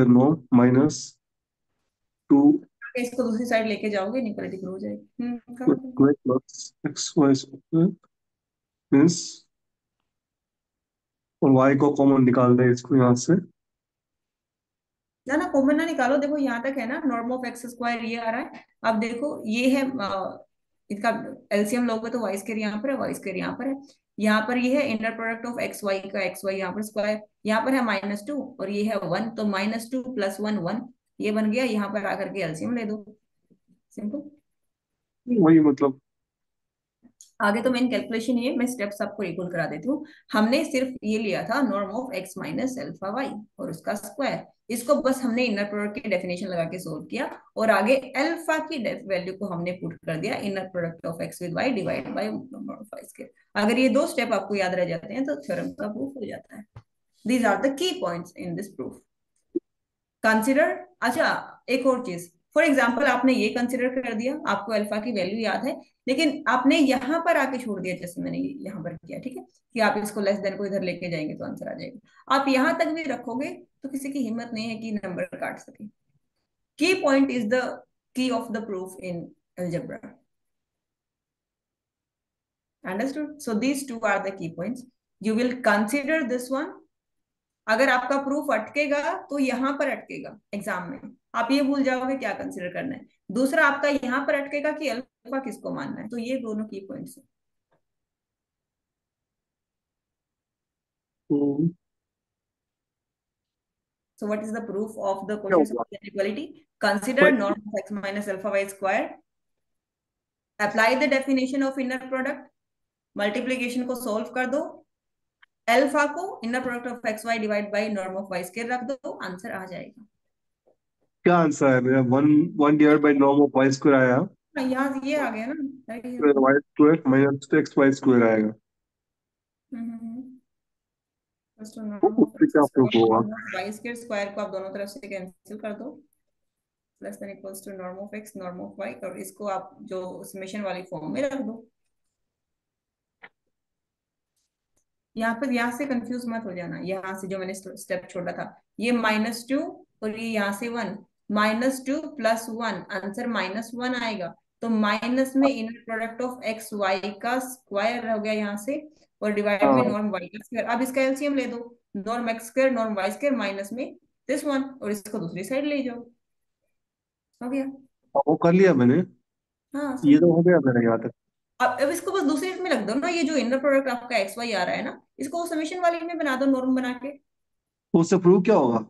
no minus 2 इसको दूसरी साइड लेके जाओगे, इनइक्वालिटी प्रूव हो जाएगी। करो। Plus x y square means, और वाई को कॉमन निकाल दे इसको यहाँ से। ना ना, कॉमन ना निकालो, देखो यहाँ तक है ना, नॉर्म ऑफ एक्स स्क्वायर ये आ रहा है। अब देखो ये है, इसका एलसीएम लोगे तो वाई स्क्वायर यहाँ पर है, वाई स्क्वायर यहाँ पर है। यहाँ पर ये है inner product of x y का, एक्स वाई यहाँ पर स्क्वायर, यहाँ पर है -2 और ये है 1, तो -2 + 1 1, ये बन गया। यहाँ पर आकर के एलसीएम ले दो, सिंपल। वही मतलब, आगे तो मेन कैलकुलेशन ये, मैं स्टेप्स आपको रिकॉल करा देती हूँ। हमने सिर्फ ये लिया था norm of x minus alpha y और उसका स्क्वायर, इसको बस हमने इनर प्रोडक्ट की डेफिनेशन लगा के सोल्व किया, और आगे अल्फा की वैल्यू को हमने पुट कर दिया inner product of x with Y divide by number of Y square. अगर ये दो स्टेप आपको याद रह जाते हैं तो थ्योरम का प्रूफ हो जाता है। These are the key points in this proof. Consider, अच्छा एक और चीज, फॉर एग्जाम्पल आपने ये कंसिडर कर दिया, आपको अल्फा की वैल्यू याद है, लेकिन आपने यहां पर आके छोड़ दिया, जैसे मैंने यहां पर किया, ठीक है, कि आप इसको लेस देन को इधर लेके जाएंगे तो आंसर आ जाएगा। आप यहां तक भी रखोगे तो किसी की हिम्मत नहीं है कि नंबर काट सके। Key point is the key of the proof in algebra. Understood? So these two are the key points. You will consider this one. अगर आपका प्रूफ अटकेगा तो यहां पर अटकेगा एग्जाम में, आप ये भूल जाओगे क्या कंसिडर करना है। दूसरा आपका यहां पर अटकेगा कि अल्फा किसको मानना है, तो ये दोनों की पॉइंट्स हैं। तो So what is the proof of the क्या quotient होगा inequality? Consider भाई? norm of x minus alpha y square. Apply the definition of inner product. Multiplication को सॉल्व कर दो, अल्फा को inner product of x y divide by norm of Y square रख दो, answer आ जाएगा। क्या आंसर है मेरा? 1 divide by norm of Y square आया, यहाँ ये आ गया ना, फिर y square minus x y square आएगा, तो नॉर्म ऑफ उससे एक्स क्या प्रूफ स्क्वायर होगा? Norm of Y square, square को आप दोनों तरफ से कैंसिल कर दो, less than equals to norm of x norm of y, और इसको आप जो समेशन वाली फॉर्म में रख दो। यहाँ पर यहाँ से कंफ्यूज मत हो जाना, यहाँ से जो मैंने स्टेप छोड़ा था, ये -2 और ये यहाँ से 1, -2 + 1, आंसर -1 आएगा। तो माइनस में inner product of x y का स्क्वायर हो गया यहाँ से, और डिवाइड में हाँ, नॉर्म वाई का स्क्वायर। अब इसका एलसीएम ले दो, norm x square norm y square minus में दिस वन, और इसको दूसरी साइड ले जाओ, हो गया। वो कर लिया मैंने, हाँ ये तो सिंपल। हो गया मेरा यहाँ तक। अब इसको बस दूसरी में रख दो ना, ये जो इनर प्रोडक्ट आपका एक्स वाई आ रहा है ना, इसको समेशन वाली में बना दो, नॉर्म बना के। तो उससे प्रूव क्या होगा?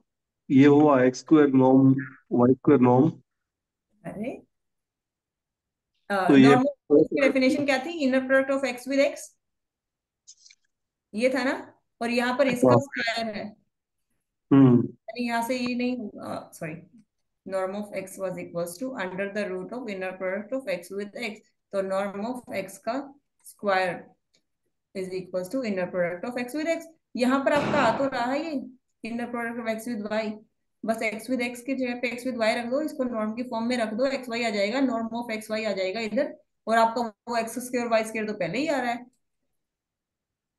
ये हुआ x square norm, y square norm, अरे तो ये, नॉर्मल की डेफिनेशन क्या थी? Inner product of x with x, ये था ना, और यहाँ पर इसका हाँ, स्क्वायर है, हम्म, यानी यहाँ से ये नहीं, sorry, norm of x was equals to under the root of inner product of x with x, तो नॉर्म ऑफ एक्स का square is equals to inner product of x with x. यहाँ पर आपका आ तो रहा है ये inner product of x with y, बस एक्स विद एक्स की जगह पे एक्स विद वाई रख दो, इसको नॉर्म की फॉर्म में रख दो, एक्स वाई आ जाएगा, नॉर्म ऑफ एक्स वाई आ जाएगा इधर, और आपका वो एक्स स्क्वायर वाई स्क्वायर तो पहले ही आ रहा है,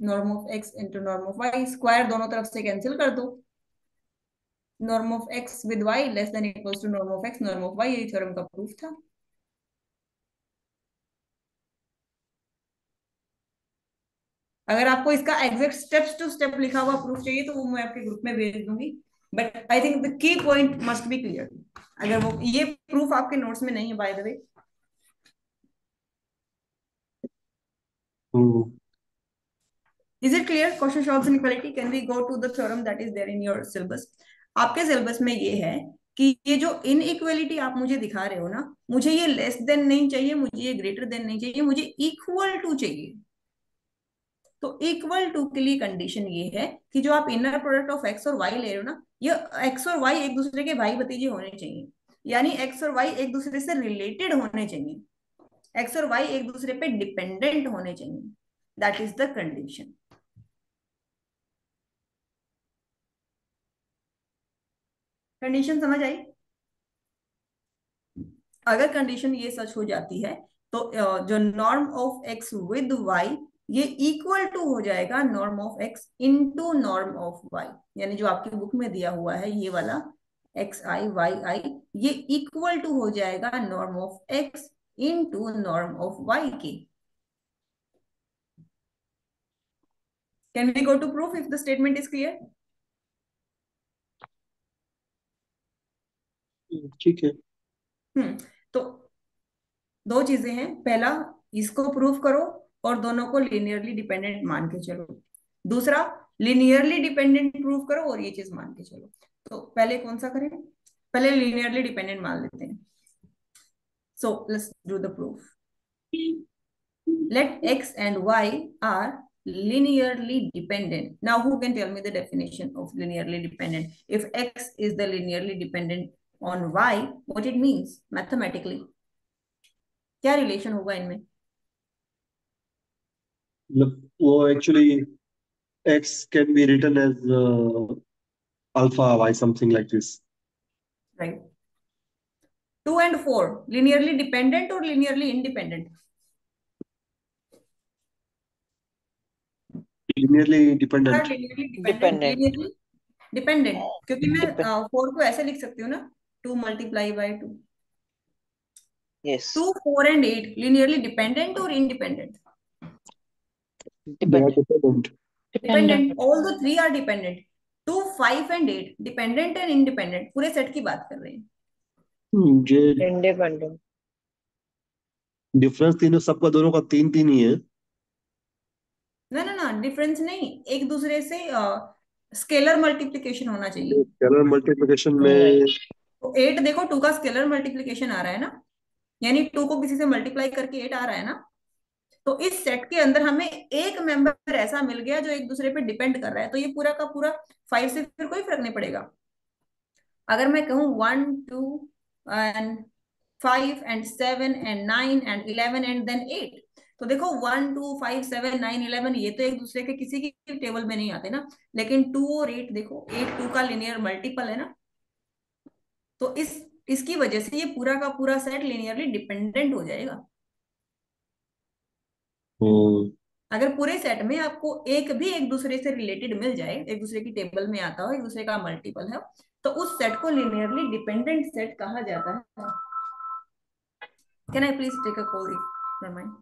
norm of x into norm of Y, square दोनों तरफ से कैंसिल कर दो, norm of x with y less than equals to norm of x norm of y, यही थ्योरम का प्रूफ था। अगर आपको इसका एग्जैक्ट स्टेप्स टू स्टेप लिखा हुआ प्रूफ चाहिए तो वो मैं आपके ग्रुप में भेज दूंगी, but I think the key point must be clear. अगर वो ये प्रूफ आपके नोट्स में नहीं है by the way, hmm. Is it clear? Question solves inequality, can we go to the theorem that is there in your syllabus? आपके syllabus में ये है कि ये जो इनइक्वलिटी आप मुझे दिखा रहे हो ना, मुझे ये लेस देन नहीं चाहिए, मुझे ये ग्रेटर देन नहीं चाहिए, मुझे इक्वल टू चाहिए। तो इक्वल टू के लिए कंडीशन ये है कि जो आप इनर प्रोडक्ट ऑफ एक्स और वाई ले रहे हो ना, ये एक्स और वाई एक दूसरे के भाई भतीजे होने चाहिए, यानी एक्स और वाई एक दूसरे से रिलेटेड होने चाहिए, एक्स और वाई एक दूसरे पे डिपेंडेंट होने चाहिए। That is the condition. Condition समझ आई? अगर कंडीशन ये सच हो जाती है तो जो norm of x with Y ये इक्वल टू हो जाएगा norm of x into norm of y, यानी जो आपकी बुक में दिया हुआ है ये वाला एक्स आई वाई आई, ये इक्वल टू हो जाएगा norm of x into norm of Y के। Can we go to proof if the statement is clear? ठीक है। तो दो चीजें हैं, पहला इसको प्रूफ करो और दोनों को लीनियरली डिपेंडेंट मान के चलो, दूसरा लीनियरली डिपेंडेंट प्रूफ करो और ये चीज मान के चलो। तो पहले कौन सा करें? पहले लीनियरली डिपेंडेंट मान लेते हैं। So let's do the proof. Let x and y are linearly dependent. Now, who can tell me the definition of linearly dependent? If x is the linearly dependent on y, what it means mathematically? क्या relation होगा इनमें? मतलब वो actually x can be written as alpha y, something like this. Right. 2 and 4, linearly dependent or linearly independent? Linearly dependent. Linearly Dependent. Linearly dependent, क्योंकि मैं Depend. 4 को ऐसे लिख सकती हूँ ना, 2 multiply by 2. Yes. 2, 4 and 8 linearly dependent or independent? They are Dependent. dependent. Dependent. All the three are dependent. 2, 5 and 8 dependent and independent, पूरे set की बात कर रहे हैं। ये Independent. डिफरेंस तीनों सबका दोनों का 3 3 ही है। ना ना ना, डिफरेंस नहीं, एक दूसरे से स्केलर मल्टीप्लिकेशन होना चाहिए। स्केलर मल्टीप्लिकेशन नहीं. में तो 8 देखो, 2 का स्केलर मल्टीप्लिकेशन आ रहा है ना, यानी 2 को किसी से मल्टीप्लाई करके 8 आ रहा है ना। तो इस सेट के अंदर हमें एक मेंबर ऐसा मिल गया जो एक दूसरे पे डिपेंड कर रहा है, तो ये पूरा का पूरा 5 से फिर कोई फर्क नहीं पड़ेगा। अगर मैं कहूँ 1 2 and 5 and 7 and 9 and 11 and then 8, तो देखो 1 2 5 7 9 11 ये तो एक दूसरे के किसी की टेबल में नहीं आते ना, लेकिन 2 और 8 देखो, 8 2 का लिनियर मल्टीपल है ना। तो इसकी वजह से ये पूरा का पूरा सेट लिनियरली डिपेंडेंट हो जाएगा। अगर पूरे सेट में आपको एक भी एक दूसरे से रिलेटेड मिल जाए, एक दूसरे की टेबल में आता हो, एक दूसरे का मल्टीपल है, तो उस सेट को लिनियरली डिपेंडेंट सेट कहा जाता है। Can I please take a call if you mind?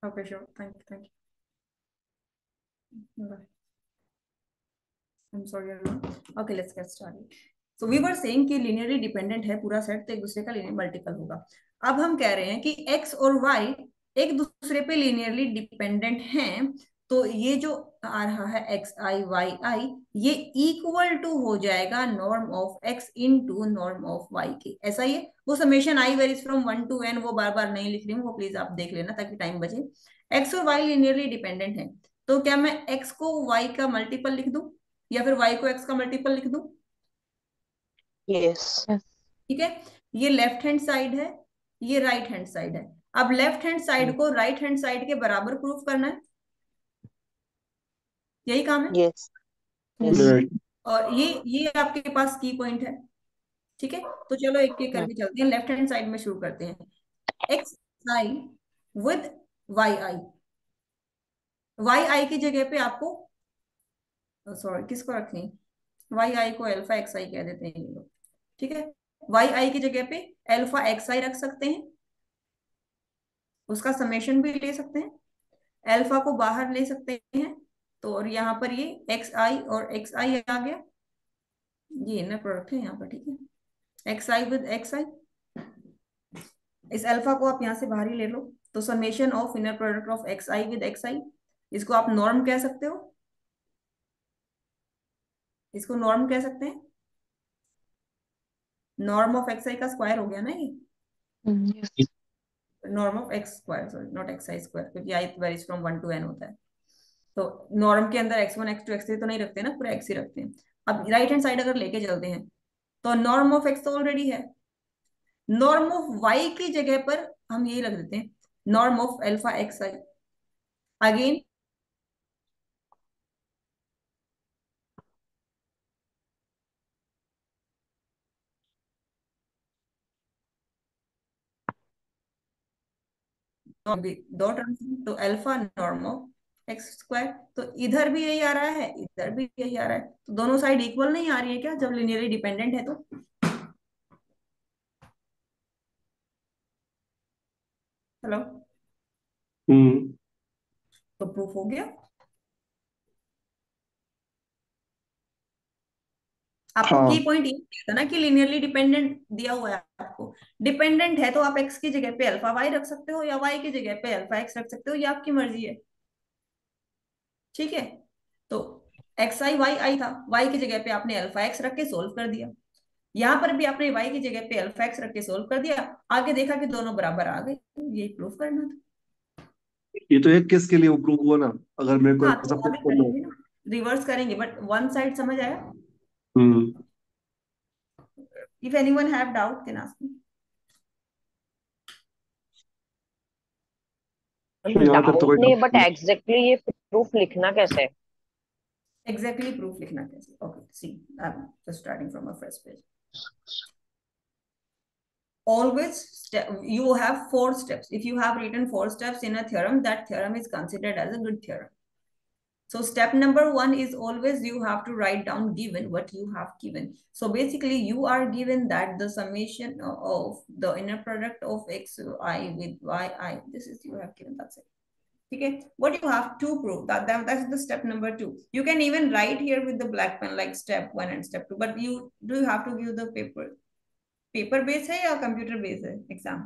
Okay, sure. Thank you. Thank you. Bye. I'm sorry, everyone. Okay, let's get started. So we were saying कि linearly dependent है पूरा set, तो एक दूसरे का लिनियर मल्टीपल होगा। अब हम कह रहे हैं कि एक्स और वाई एक दूसरे पे लिनियरली डिपेंडेंट हैं, तो ये जो आ रहा है एक्स आई वाई आई, ये इक्वल टू हो जाएगा norm of x into norm of Y के। ऐसा ही है, वो summation i varies from 1 to n, वो बार बार नहीं लिख रही हूँ, वो प्लीज आप देख लेना ताकि टाइम बचे। एक्स और वाई लिनियरली डिपेंडेंट है, तो क्या मैं एक्स को वाई का मल्टीपल लिख दूं या फिर वाई को एक्स का मल्टीपल लिख दूं? यस। ठीक है, ये लेफ्ट हैंड साइड है, ये राइट हैंड साइड है। अब लेफ्ट हैंड साइड को राइट हैंड साइड के बराबर प्रूफ करना है, यही काम है। यस। यस। Right. और ये आपके पास की पॉइंट है। ठीक है, तो चलो एक एक करके चलते हैं, लेफ्ट हैंड साइड में शुरू करते हैं। X I with Y I, Y I की जगह पे आपको, सॉरी किसको रखें, वाई आई को अल्फा एक्स आई कह देते हैं ये लोग। ठीक है, वाई आई की जगह पे अल्फा एक्स आई रख सकते हैं, उसका समेशन भी ले सकते हैं, अल्फा को बाहर ले सकते हैं, तो और यहाँ पर ये एक्स आई और एक्स आई आ गया, ये इनर प्रोडक्ट है यहाँ पर। ठीक है, एक्स आई विद एक्स आई, इस अल्फा को आप यहाँ से बाहर ही ले लो, तो summation of inner product of x I with X I, इसको आप नॉर्म कह सकते हो, इसको नॉर्म कह सकते हैं। नॉर्म ऑफ एक्स आई का स्क्वायर हो गया ना ये, yes. Norm of X square, sorry not x I square, क्योंकि आई वेरीज फ्रॉम 1 to n होता है। तो नॉर्म के अंदर x1 x2 x3 तो नहीं रखते ना, पूरा x ही रखते हैं। अब राइट हैंड साइड अगर लेके चलते हैं, तो नॉर्म ऑफ x तो ऑलरेडी है, नॉर्म ऑफ y की जगह पर हम यही रख देते हैं, norm of alpha x I. Again दो टर्म्स, तो alpha norm of X square, तो इधर भी यही आ रहा है, इधर भी यही आ रहा है, तो दोनों साइड इक्वल नहीं आ रही है क्या जब लिनियरली डिपेंडेंट है? तो हेलो, हम्म। तो प्रूफ हो गया। आपको की हाँ, पॉइंट ये था ना कि लिनियरली डिपेंडेंट दिया हुआ है आपको, डिपेंडेंट है तो आप एक्स की जगह पे अल्फा वाई रख सकते हो या वाई की जगह पे अल्फा एक्स रख सकते हो, ये आपकी मर्जी है। ठीक है, तो एक्स आई वाई आई था, वाई की जगह पे आपने अल्फा एक्स रख के सोल्व कर दिया, यहाँ पर भी आपने वाई की जगह पे अल्फा एक्स रख के सोल्व कर दिया, आगे देखा कि दोनों बराबर आ गए, यही प्रूफ करना था। ये तो एक केस के लिए प्रूव हुआ ना, अगर मेरे को हाँ, ऐसा तो प्रूव आगे करना हो। करेंगे ना, रिवर्स करेंगे, बट वन साइड समझ आया? Hmm. If anyone have doubt can ask me. यहाँ तक तो डाउट कोई नहीं, डाउट बट नहीं। एग्जैक्टली ये प्रूफ लिखना कैसे है? एग्जैक्टली प्रूफ लिखना कैसे? Okay see, I am just starting from a first page. Always you have 4 steps. If you have written 4 steps in a theorem, that theorem is considered as a good theorem. So step number 1 is always you have to write down given what you have given. So basically you are given that the summation of the inner product of x I with y I, this is you have given, that's it. Okay, what you have to prove, that's the step number 2. You can even write here with the black pen like step 1 and step 2, but you do have to give the paper base है या computer base है exam?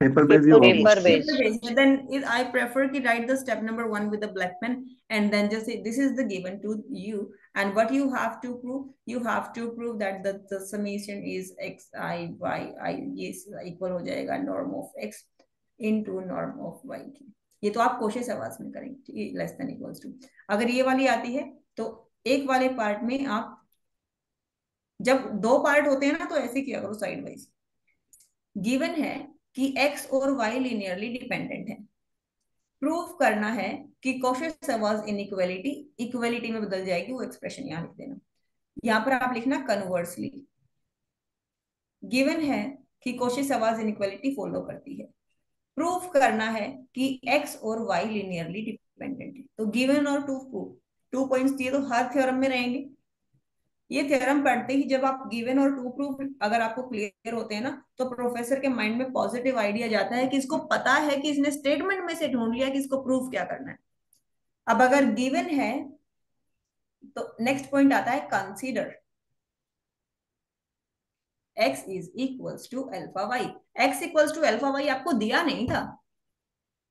Paper base ही paper होगा paper mostly. Based. Paper based, then I prefer to write the step number 1 with the black pen and then just say this is the given to you, and what you have to prove, you have to prove that the summation is x I y I, ये equal हो जाएगा norm of x into norm of y की। ये तो आप कोशिश आवाज में करेंगे, लेस देन इक्वल्स टू। अगर ये वाली आती है तो एक वाले पार्ट में आप, जब 2 पार्ट होते हैं ना तो ऐसे किया करो साइड वाइज। गिवन है कि x और y लिनियरली डिपेंडेंट है, प्रूफ करना है कि कॉशी-शेवार्ज इनइक्वालिटी इक्वालिटी में बदल जाएगी, वो एक्सप्रेशन यहाँ लिख देना, यहाँ पर आप लिखना कन्वर्सली। गिवन है कि कॉशी-शेवार्ज इनइक्वालिटी फॉलो करती है, प्रूफ करना है कि x और y लिनियरली डिपेंडेंट है। तो गिवन और टू प्रूफ, 2 पॉइंट्स दिए तो हर थ्योरम में रहेंगे। ये थ्योरम पढ़ते ही जब आप गिवन और टू प्रूफ अगर आपको क्लियर होते हैं ना, तो प्रोफेसर के माइंड में पॉजिटिव आइडिया जाता है कि इसको पता है कि इसने स्टेटमेंट में से ढूंढ लिया कि इसको प्रूफ क्या करना है। अब अगर गिवन है तो नेक्स्ट पॉइंट आता है consider. x is equals to alpha y. x equals to alpha y आपको दिया नहीं था।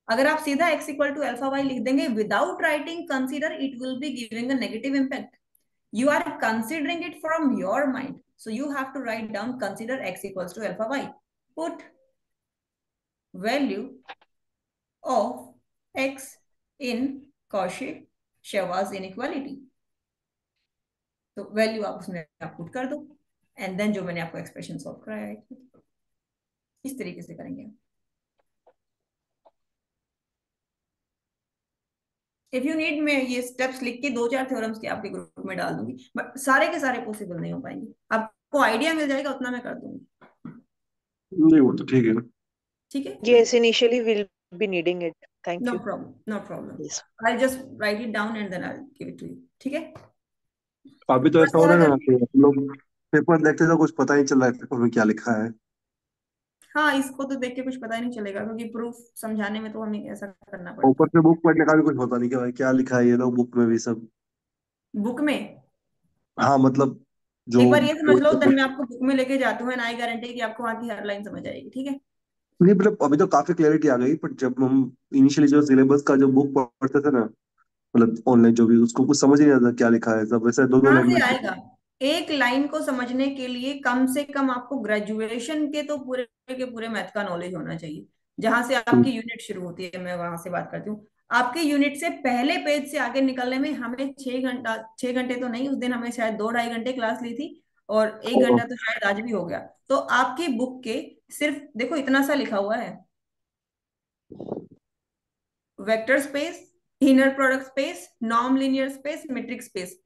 अगर आप सीधा x equal to alpha y लिख देंगे without writing consider, it will be giving a negative impact. You are considering it from your mind. So you have to write down consider x equals to alpha y. Put value of x in Cauchy-Schwarz inequality. तो value आप उसमें आप put कर दो and then जो मैंने आपको expression solve कराया है इस तरीके से करेंगे। इफ यू नीड मैं ये स्टेप्स लिख के 2-4 थ्योरम्स के आपके ग्रुप में डाल दूंगी, बट सारे के सारे पॉसिबल नहीं हो पाएंगे। आपको आइडिया मिल जाएगा उतना मैं कर दूंगी। नहीं वो तो ठीक है। ठीक है, Yes, initially we'll be needing it. Thank no you. Problem, no problem. Yes. I just write it down and then I give it to you. ठीक है, अभी तो बस ऐसा हो ज्यादा रहा है ना कर, कि हम लोग पेपर देखते तो कुछ पता ही चल रहा है पेपर में क्या लिखा है। हाँ इसको तो देख के कुछ पता ही नहीं चलेगा क्योंकि प्रूफ समझाने में तो हमें ऐसा करना पड़ता ऊपर से बुक पढ़ने का भी कुछ पता नहीं कि भाई क्या लिखा है ये लोग बुक में भी सब। है बुक में। हाँ मतलब जो एक बार ये समझ लो देन मैं आपको बुक में लेके जाती हूँ एंड आई गारंटी कि आपको वहां की हर लाइन समझ आएगी। ठीक है, नहीं मतलब अभी तो काफी क्लैरिटी आ गई, पर जब हम इनिशियली जो सिलेबस का जो बुक पढ़ते थे ना, मतलब ऑनलाइन जो भी, उसको कुछ समझ ही नहीं आता क्या लिखा है, सब वैसे दो दो कहाँ लाइन से में। आएगा? एक लाइन को समझने के लिए कम से कम आपको ग्रेजुएशन के तो पूरे के पूरे मैथ का नॉलेज होना चाहिए। जहां से आपकी यूनिट शुरू होती है मैं वहां से बात करती हूँ। आपके यूनिट से पहले पेज से आगे निकलने में हमें 6 घंटा, 6 घंटे तो नहीं, उस दिन हमें शायद 2-2.5 घंटे क्लास ली थी और 1 घंटा तो शायद आज भी हो गया। तो आपकी बुक के सिर्फ देखो इतना सा लिखा हुआ है, vector space, inner product space, norm linear space, metric space,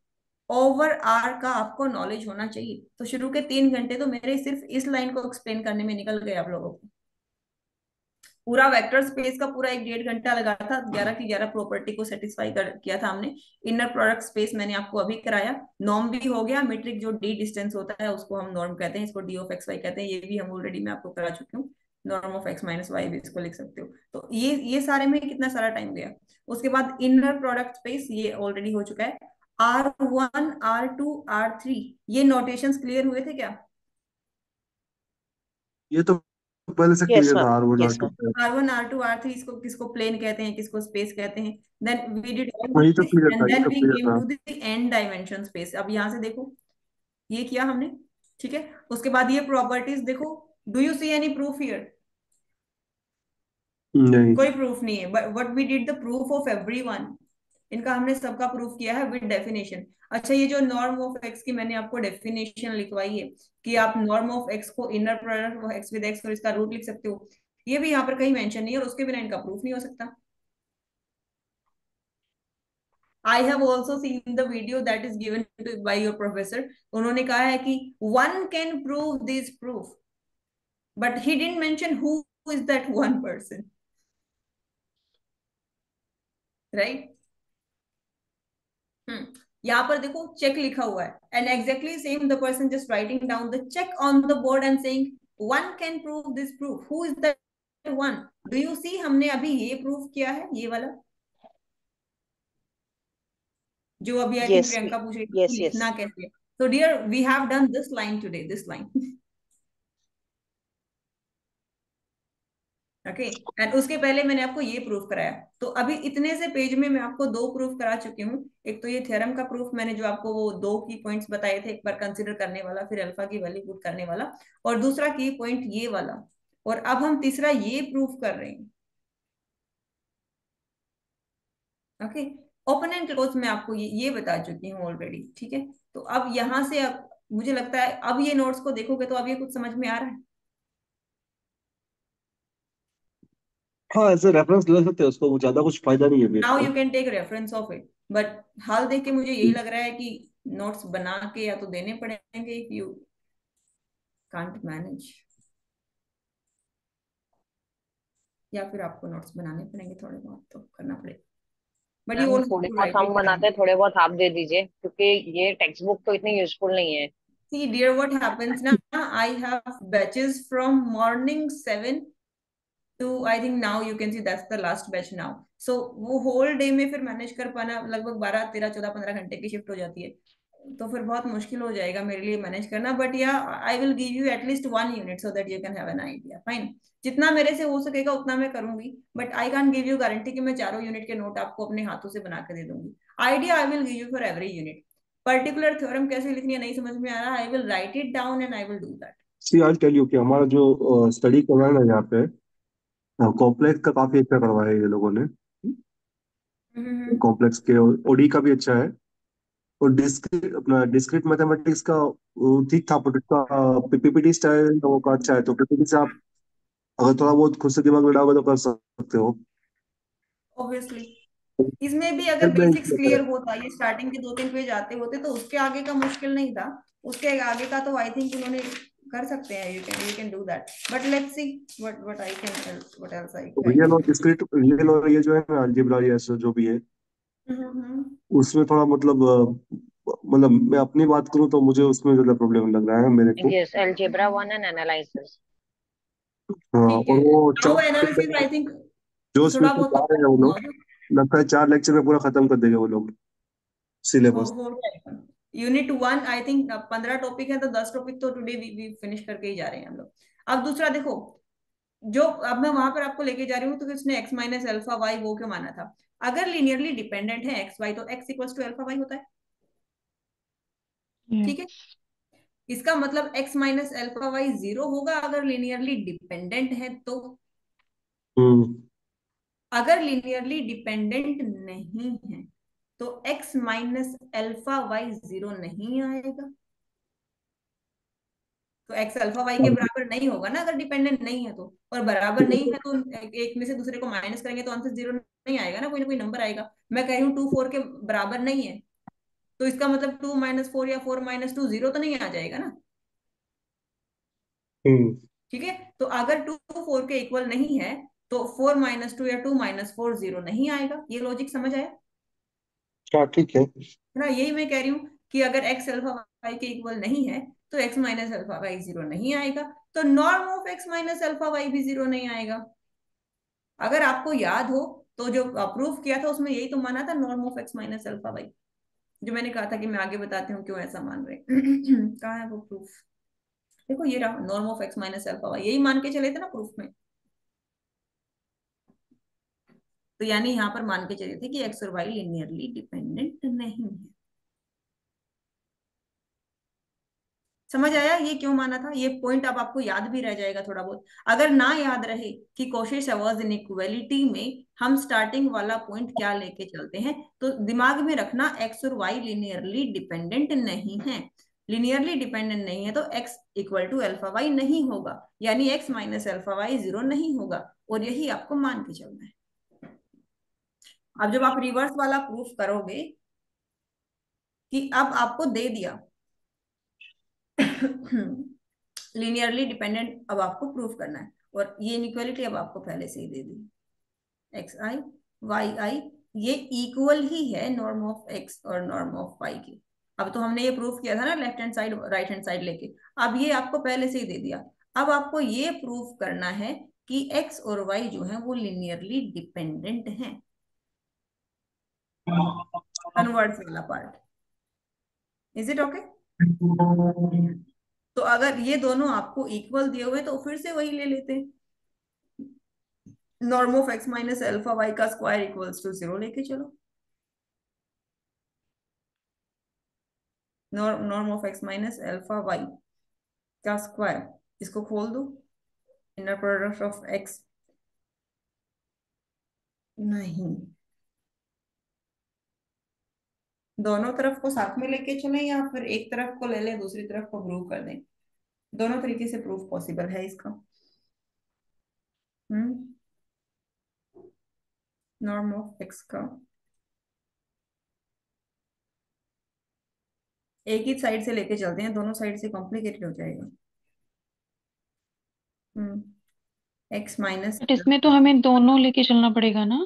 over R का आपको नॉलेज होना चाहिए। तो शुरू के 3 घंटे तो मेरे सिर्फ इस लाइन को एक्सप्लेन करने में निकल गए आप लोगों को। पूरा वेक्टर स्पेस का पूरा 1-1.5 घंटा लगा था, 11 की 11 प्रॉपर्टी को सेटिस्फाई कर किया था हमने। इनर प्रोडक्ट स्पेस मैंने आपको अभी कराया, नॉर्म भी हो गया, मीट्रिक जो डी डिस्टेंस होता है उसको हम नॉर्म कहते हैं, इसको डी ऑफ एक्स वाई कहते हैं, ये भी हम ऑलरेडी मैं आपको करा चुकी हूँ। Norm of x minus y भी इसको लिख सकते हो। तो ये सारे में कितना सारा टाइम गया। उसके बाद इनर प्रोडक्ट स्पेस ये ऑलरेडी हो चुका है। R1 R2 R3 ये नोटेशंस क्लियर हुए थे क्या? ये तो पहले से Yes, क्लियर ma'am. था, R1 Yes, R2। ma'am. R1 R2 R3 इसको किसको प्लेन कहते हैं, किसको स्पेस कहते हैं। देन वी डिड ऑल वही तो दिस क्लियर एंड था, ये देन तो वी क्लियर केम था। To the n dimension space. अब यहां से देखो ये किया हमने। ठीक है, उसके बाद ये प्रॉपर्टीज देखो। Do you see any proof here? नहीं। कोई प्रूफ नहीं है, but what we did the proof of everyone. इनका हमने सबका प्रूफ किया है विद डेफिनेशन। अच्छा ये जो नॉर्म ऑफ एक्स की मैंने आपको डेफिनेशन लिखवाई है कि आप नॉर्म ऑफ एक्स को inner product of x with x और इसका रूट लिख सकते हो, ये भी यहाँ पर कहीं मेंशन नहीं है और उसके बिना इनका प्रूफ नहीं हो सकता। I have also seen the video that is given by your professor. उन्होंने कहा है कि one can prove this proof, but he didn't mention who is that one person, right? यहाँ पर देखो चेक लिखा हुआ है and exactly same the person just writing down the check on the board and saying one can prove this proof. Who is that one? Do you see हमने अभी ये proof किया है, ये वाला जो अभी आई थिंक Yes, प्रियंका पूछ रही थी yes, लिखना yes. कैसे। तो dear we have done this line today, this line. Okay, and उसके पहले मैंने आपको ये प्रूफ कराया। तो अभी इतने से पेज में मैं आपको 2 प्रूफ करा चुकी हूँ। एक तो ये थ्योरम का प्रूफ मैंने जो आपको वो 2 की पॉइंट्स बताए थे, एक बार कंसिडर करने वाला, फिर अल्फा की वैल्यू पुट करने वाला, और दूसरा की पॉइंट ये वाला, और अब हम तीसरा ये प्रूफ कर रहे हैं। ओके, ओपन एंड क्लोज मैं आपको ये बता चुकी हूँ ऑलरेडी। ठीक है, तो अब यहां से अब मुझे लगता है अब ये नोट्स को देखोगे तो अब ये कुछ समझ में आ रहा है। हाँ ऐसे रेफरेंस ले सकते हैं उसको, वो ज्यादा कुछ फायदा नहीं है भी नाउ इसका। You can take reference of it, but हाल देख के मुझे यही लग रहा है कि नोट्स बना के या तो देने पड़ेंगे इफ यू कांट मैनेज, या फिर आपको नोट्स बनाने पड़ेंगे, थोड़े बहुत तो करना पड़ेगा, बट यू मैम ऑल थोड़े टू बहुत राइट हम इट बनाते डाउन। हैं, थोड़े बहुत आप दे दीजिए क्योंकि ये टेक्स्ट बुक तो इतनी यूजफुल नहीं है। See dear, what happens now, I have batches from morning 7 to I think now you can see that's the last batch now. So वो होल डे में फिर मैनेज कर पाना लगभग 12 13 14 15 घंटे की शिफ्ट हो जाती है। तो फिर बहुत मुश्किल हो जाएगा मेरे लिए मैनेज करना, बट या आई will give you at least 1 unit so that you can have an idea. Fine, जितना मेरे से हो सकेगा उतना मैं करूंगी, but I can't give you guarantee कि मैं चारों यूनिट के नोट आपको अपने हाथों से बना के दे दूंगी। Idea I will give you for every unit. Particular theorem कैसे लिखनी है नहीं समझ में आ रहा, I will write it down and I will do that. See I tell you कि हमारा जो स्टडी करवाया है ना यहाँ पे, कॉम्प्लेक्स का काफी अच्छा करवाया है ये लोगों ने। कॉम्प्लेक्स के ओडी का भी अच्छा है, और डिस्क्रीट अपना डिस्क्रीट मैथमेटिक्स का ठीक था, बट उसका पीपीटी स्टाइल वो का अच्छा है, तो पीपीटी से आप अगर थोड़ा बहुत खुद से दिमाग लगाओगे तो कर सकते हो। ऑब्वियसली इसमें भी अगर बेसिक्स क्लियर होता, ये स्टार्टिंग के 2-3 पेज आते होते तो उसके आगे का मुश्किल नहीं था, उसके आगे का तो आई थिंक उन्होंने कर सकते हैं। You can do that, but let's see what I can, what else I real can और डिस्क्रीट, रियल और ये जो है ना अलजेब्रा ये जो भी है, डू। उसमें थोड़ा मतलब मैं अपनी बात करूं तो मुझे उसमें ज्यादा प्रॉब्लम लग रहा है मेरे को। Yes, algebra 1 and analysis. हाँ, ठीक और है, वो नाउ एनालिसिस आई थिंक जो उसमें थोड़ा से बहुत तो जा रहे हैं वो लोग, लगता है 4 लेक्चर में पूरा खत्म कर देंगे वो लोग सिलेबस। हो जाएगा। यूनिट 1 आई थिंक 15 टॉपिक है, तो 10 टॉपिक तो टुडे वी फिनिश करके ही जा रहे हैं हम लोग। अब दूसरा देखो, जो अब मैं वहां पर आपको लेके जा रही हूँ, तो किसने एक्स माइनस अल्फा वाई वो क्यों माना था? अगर लीनियरली डिपेंडेंट है एक्स वाई तो x equals to alpha y होता है। ठीक है, इसका मतलब एक्स माइनस अल्फा वाई 0 होगा अगर लीनियरली डिपेंडेंट है तो। हम्म। अगर लीनियरली डिपेंडेंट नहीं है तो एक्स माइनस अल्फा वाई 0 नहीं आएगा। तो एक्स अल्फा वाई के बराबर नहीं होगा ना अगर डिपेंडेंट नहीं है तो, और बराबर नहीं है तो एक में से दूसरे को माइनस करेंगे तो आंसर 0 नहीं आएगा ना कोई नंबर आएगा। मैं कह रही हूँ 2 4 के बराबर नहीं है, तो इसका मतलब 2 - 4 या 4 - 2 0 तो नहीं आ जाएगा ना। हम्म। ठीक है, तो अगर 2 4 के इक्वल नहीं है तो 4 - 2 या 2 - 4 0 नहीं आएगा। ये लॉजिक समझ आया? हाँ ठीक है। है ना, यही मैं कह रही हूँ कि अगर एक्स अल्फा वाई के इक्वल नहीं है तो एक्स माइनस अल्फा वाई 0 नहीं आएगा, तो norm of x minus alpha y भी 0 नहीं आएगा। अगर आपको याद हो तो जो प्रूफ किया था उसमें यही तो माना था, norm of x minus alpha y, जो मैंने कहा था कि मैं आगे बताती हूँ क्यों ऐसा मान रहे कहाँ है वो प्रूफ? देखो ये रहा, norm of x minus alpha Y, यही मान के चले थे ना प्रूफ में। तो यानी यहाँ पर मान के चले थे कि एक्स और वाई लिनियरली डिपेंडेंट नहीं है। समझ आया ये क्यों माना था? ये पॉइंट अब आपको याद भी रह जाएगा थोड़ा बहुत। अगर ना याद रहे कि कोशी-शेवर्स इनइक्वालिटी में हम स्टार्टिंग वाला पॉइंट क्या लेके चलते हैं, तो दिमाग में रखना एक्स और वाई लिनियरली डिपेंडेंट नहीं है। लिनियरली डिपेंडेंट नहीं है तो x equal to alpha y नहीं होगा, यानी एक्स माइनस अल्फा वाई 0 नहीं होगा, और यही आपको मान के चलना है। अब जब आप रिवर्स वाला प्रूफ करोगे कि अब आपको दे दिया लिनियरली डिपेंडेंट, अब आपको प्रूफ करना है, और ये इनइक्वालिटी अब आपको पहले से ही दे दी, एक्स आई वाई आई ये इक्वल ही है नॉर्म ऑफ एक्स और नॉर्म ऑफ वाई की। अब तो हमने ये प्रूफ किया था ना left hand side right hand side लेके, अब ये आपको पहले से ही दे दिया। अब आपको ये प्रूफ करना है कि एक्स और वाई जो है वो लिनियरली डिपेंडेंट हैं, कन्वर्ट्स वाला पार्ट। Is it okay? तो अगर ये दोनों आपको इक्वल दिए हुए तो फिर से वही ले लेते हैं, norm of x minus alpha Y का स्क्वायर इक्वल्स टू 0 लेके चलो। Norm of x minus alpha Y का स्क्वायर, इसको खोल दो, इनर प्रोडक्ट ऑफ एक्स, नहीं, दोनों तरफ को साथ में लेके चलें या फिर एक तरफ को ले लें दूसरी तरफ को प्रूव कर दें? दोनों तरीके से प्रूफ पॉसिबल है इसका। नॉर्म ऑफ एक्स का एक ही साइड से लेके चलते हैं, दोनों साइड से कॉम्प्लिकेटेड हो जाएगा। एक्स माइनस, बट इसमें तो हमें दोनों लेके चलना पड़ेगा ना।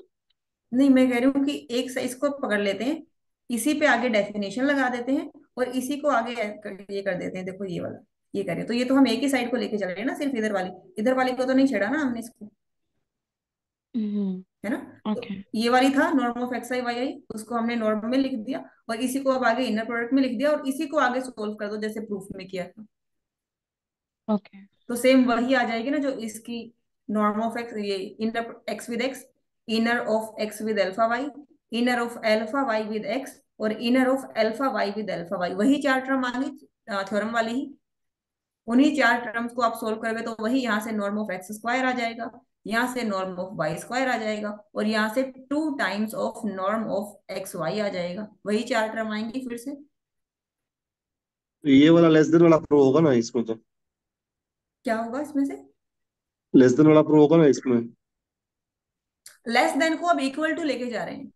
नहीं मैं कह रही हूँ कि एक से इसको पकड़ लेते हैं, इसी पे आगे डेफिनेशन लगा देते हैं, और इसी को आगे ये कर देते हैं, देखो ये वाला ये करें, तो ये तो हम एक ही साइड को लेके चल रहे हैं ना, सिर्फ इधर वाली को तो नहीं छेड़ा ना हमने इसको, हम्म है ना। तो ओके ये वाली था norm of x I Y I, उसको हमने नॉर्म में लिख दिया, और इसी को अब आगे इनर प्रोडक्ट में लिख दिया, और इसी को आगे सोल्व कर दो जैसे प्रूफ में किया था। ओके तो सेम वही आ जाएगी ना जो इसकी, नॉर्म ऑफ एक्स, ये inner X with x, inner of x with alpha Y, inner of alpha Y with x, और inner of alpha Y with alpha Y, वही चार टर्म आ गई थ्योरम वाली ही। उन्हीं चार टर्म्स को आप सोल्व करोगे तो वही यहाँ से नॉर्म ऑफ एक्स स्क्वायर आ जाएगा, यहाँ से नॉर्म ऑफ वाई स्क्वायर आ जाएगा, और यहाँ से 2 times of norm of x Y आ जाएगा, वही चार टर्म आएंगी फिर से। तो ये वाला लेस देन वाला प्रो होगा ना इसमें तो? क्या होगा इसमें से? लेस देन वाला प्रो होगा ना इसमें? लेस देन को अब इक्वल टू लेके जा रहे हैं,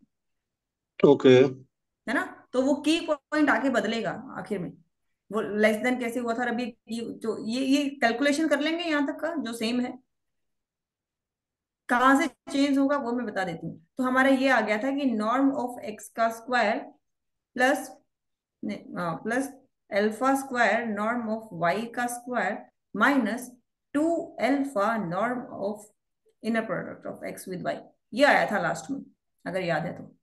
ओके। है ना। तो वो की पॉइंट आके बदलेगा आखिर में। वो लेस देन कैसे हुआ था, अभी जो ये कैलकुलेशन कर लेंगे यहाँ तक का जो सेम है, कहाँ से चेंज होगा वो मैं बता देती हूँ। तो हमारा ये आ गया था कि नॉर्म ऑफ एक्स का square plus plus alpha square norm of Y का square minus 2 alpha norm of inner product of x with Y, ये आया था लास्ट में, अगर याद है तो,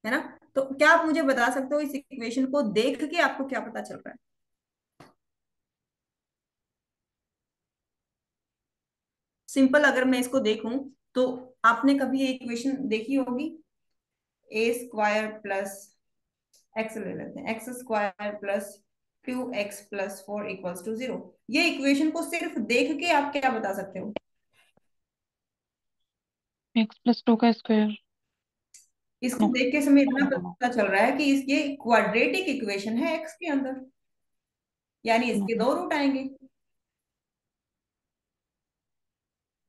है ना। तो क्या आप मुझे बता सकते हो इस इक्वेशन को देख के आपको क्या पता चल रहा है? सिंपल, अगर मैं इसको देखूं तो आपने कभी ये इक्वेशन देखी होगी, ए स्क्वायर प्लस एक्स ले लेते हैं, x square plus 2x+4 equals to 0, ये इक्वेशन को सिर्फ देख के आप क्या बता सकते हो? x+2 का स्क्वायर। इसको नो देख के समय इतना नो पता चल रहा है कि इस ये क्वाड्रेटिक इक्वेशन है एक्स के अंदर, यानी नो इसके 2 रूट आएंगे।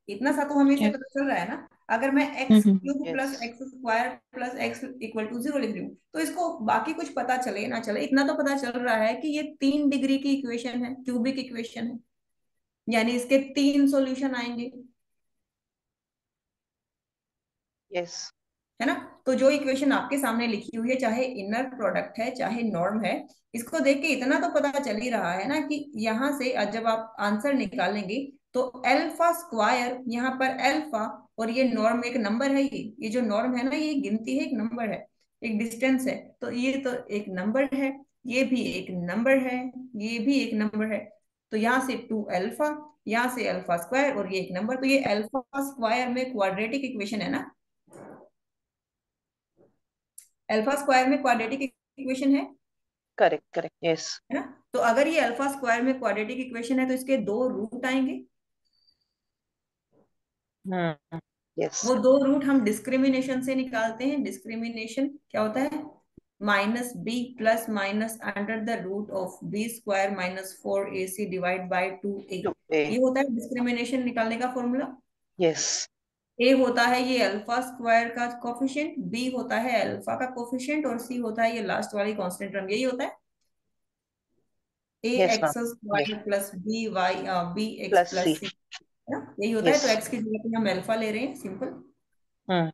इतना सा तो हमें इससे यस पता चल रहा है ना। अगर मैं x cube yes. Plus x square plus x equal to 0 लिख रही हूँ, तो इसको बाकी कुछ पता चले ना चले, इतना तो पता चल रहा है कि ये 3 डिग्री की इक्वेशन है, क्यूबिक इक्वेशन है, यानी इसके 3 सॉल्यूशन आएंगे, यस। है ना। तो जो इक्वेशन आपके सामने लिखी हुई है, चाहे इनर प्रोडक्ट है चाहे नॉर्म है, इसको देख के इतना तो पता चल ही रहा है ना कि यहाँ से जब आप आंसर निकालेंगे तो अल्फा स्क्वायर, यहाँ पर अल्फा, और ये नॉर्म एक नंबर है, ये जो नॉर्म है ना, ये गिनती है, एक नंबर है, एक डिस्टेंस है, तो ये तो एक नंबर है, ये भी एक नंबर है, ये भी एक नंबर है, तो यहाँ से 2 अल्फा, यहाँ से अल्फा स्क्वायर, और ये एक नंबर, तो ये अल्फा स्क्वायर में क्वाड्रेटिक इक्वेशन है ना, अल्फा स्क्वायर में quadratic equation correct correct. Yes. है ना। तो अगर ये अल्फा स्क्वायर में क्वाड्रेटिक इक्वेशन है तो इसके 2 रूट आएंगे। हम्म। यस। वो 2 रूट हम डिस्क्रिमिनेशन से निकालते हैं। डिस्क्रिमिनेशन क्या होता है? -b plus minus under the root of b² -4ac divide by 2a, two A. ये होता है डिस्क्रिमिनेशन निकालने का फॉर्मूला। यस। a होता है ये अल्फा स्क्वायर का कोफिशिएंट, b होता है अल्फा का कोफिशिएंट, और c होता है ये लास्ट वाली कांस्टेंट टर्म, यही होता है A yes ma'am. X yes. Square plus B Y B X plus C. Plus C, है ना, यही होता है। यस। तो एक्स की जगह पे हम अल्फा ले रहे हैं, सिंपल। हम्म।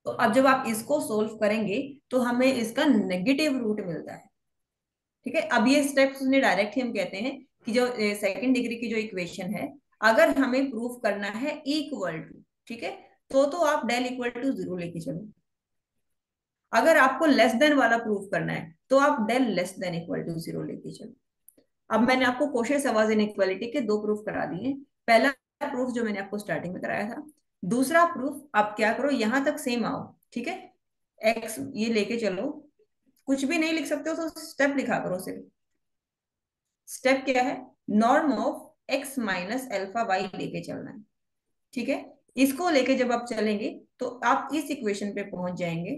तो अब जब आप इसको सोल्व करेंगे तो हमें इसका नेगेटिव रूट मिलता है, ठीक है। अब ये स्टेप्स ने डायरेक्ट ही हम कहते हैं कि जो सेकंड डिग्री की जो इक्वेशन है, अगर हमें प्रूफ करना है इक्वल टू, ठीक है, तो आप डेल इक्वल टू 0 लेके चलो। अगर आपको लेस देन वाला प्रूफ करना है तो आप del less than equal to 0 लेके चलो। अब मैंने आपको कोशे-सवाज इनइक्वालिटी के 2 प्रूफ करा दिए। पहला प्रूफ जो मैंने आपको स्टार्टिंग में कराया था, दूसरा प्रूफ आप क्या करो, यहां तक सेम आओ, ठीक है, एक्स ये लेके चलो, कुछ भी नहीं लिख सकते हो तो स्टेप लिखा करो सिर्फ। स्टेप क्या है? Norm of x minus alpha y लेके चलना है, ठीक है। इसको लेके जब आप चलेंगे तो आप इस इक्वेशन पे पहुंच जाएंगे,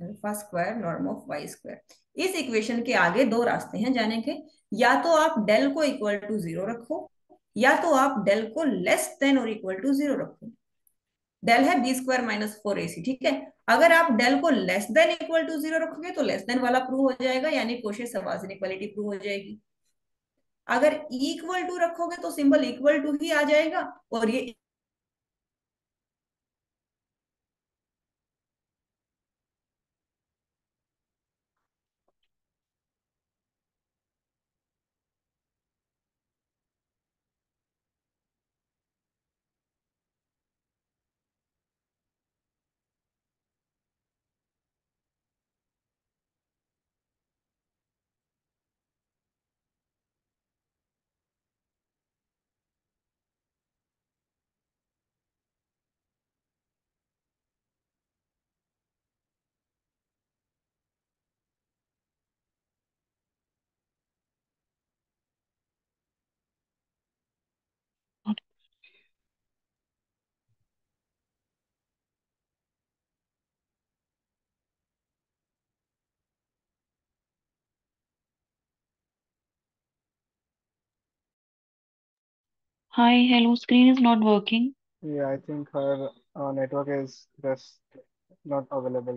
alpha square norm of Y square. इस इक्वेशन के आगे 2 रास्ते हैं जाने के, या तो आप डेल को इक्वल टू 0 रखो, या तो आप डेल को लेस देन और इक्वल टू 0 रखो। डेल है b² - 4ac, ठीक है। अगर आप डेल को लेस देन इक्वल टू 0 रखोगे तो लेस देन वाला प्रूव हो जाएगा, यानी कोशे-सवाज इनइक्वालिटी प्रूव हो जाएगी। अगर इक्वल टू रखोगे तो सिंबल इक्वल टू ही आ जाएगा, और ये Hi, hello, screen is not working. Yeah, I think her network is just not available.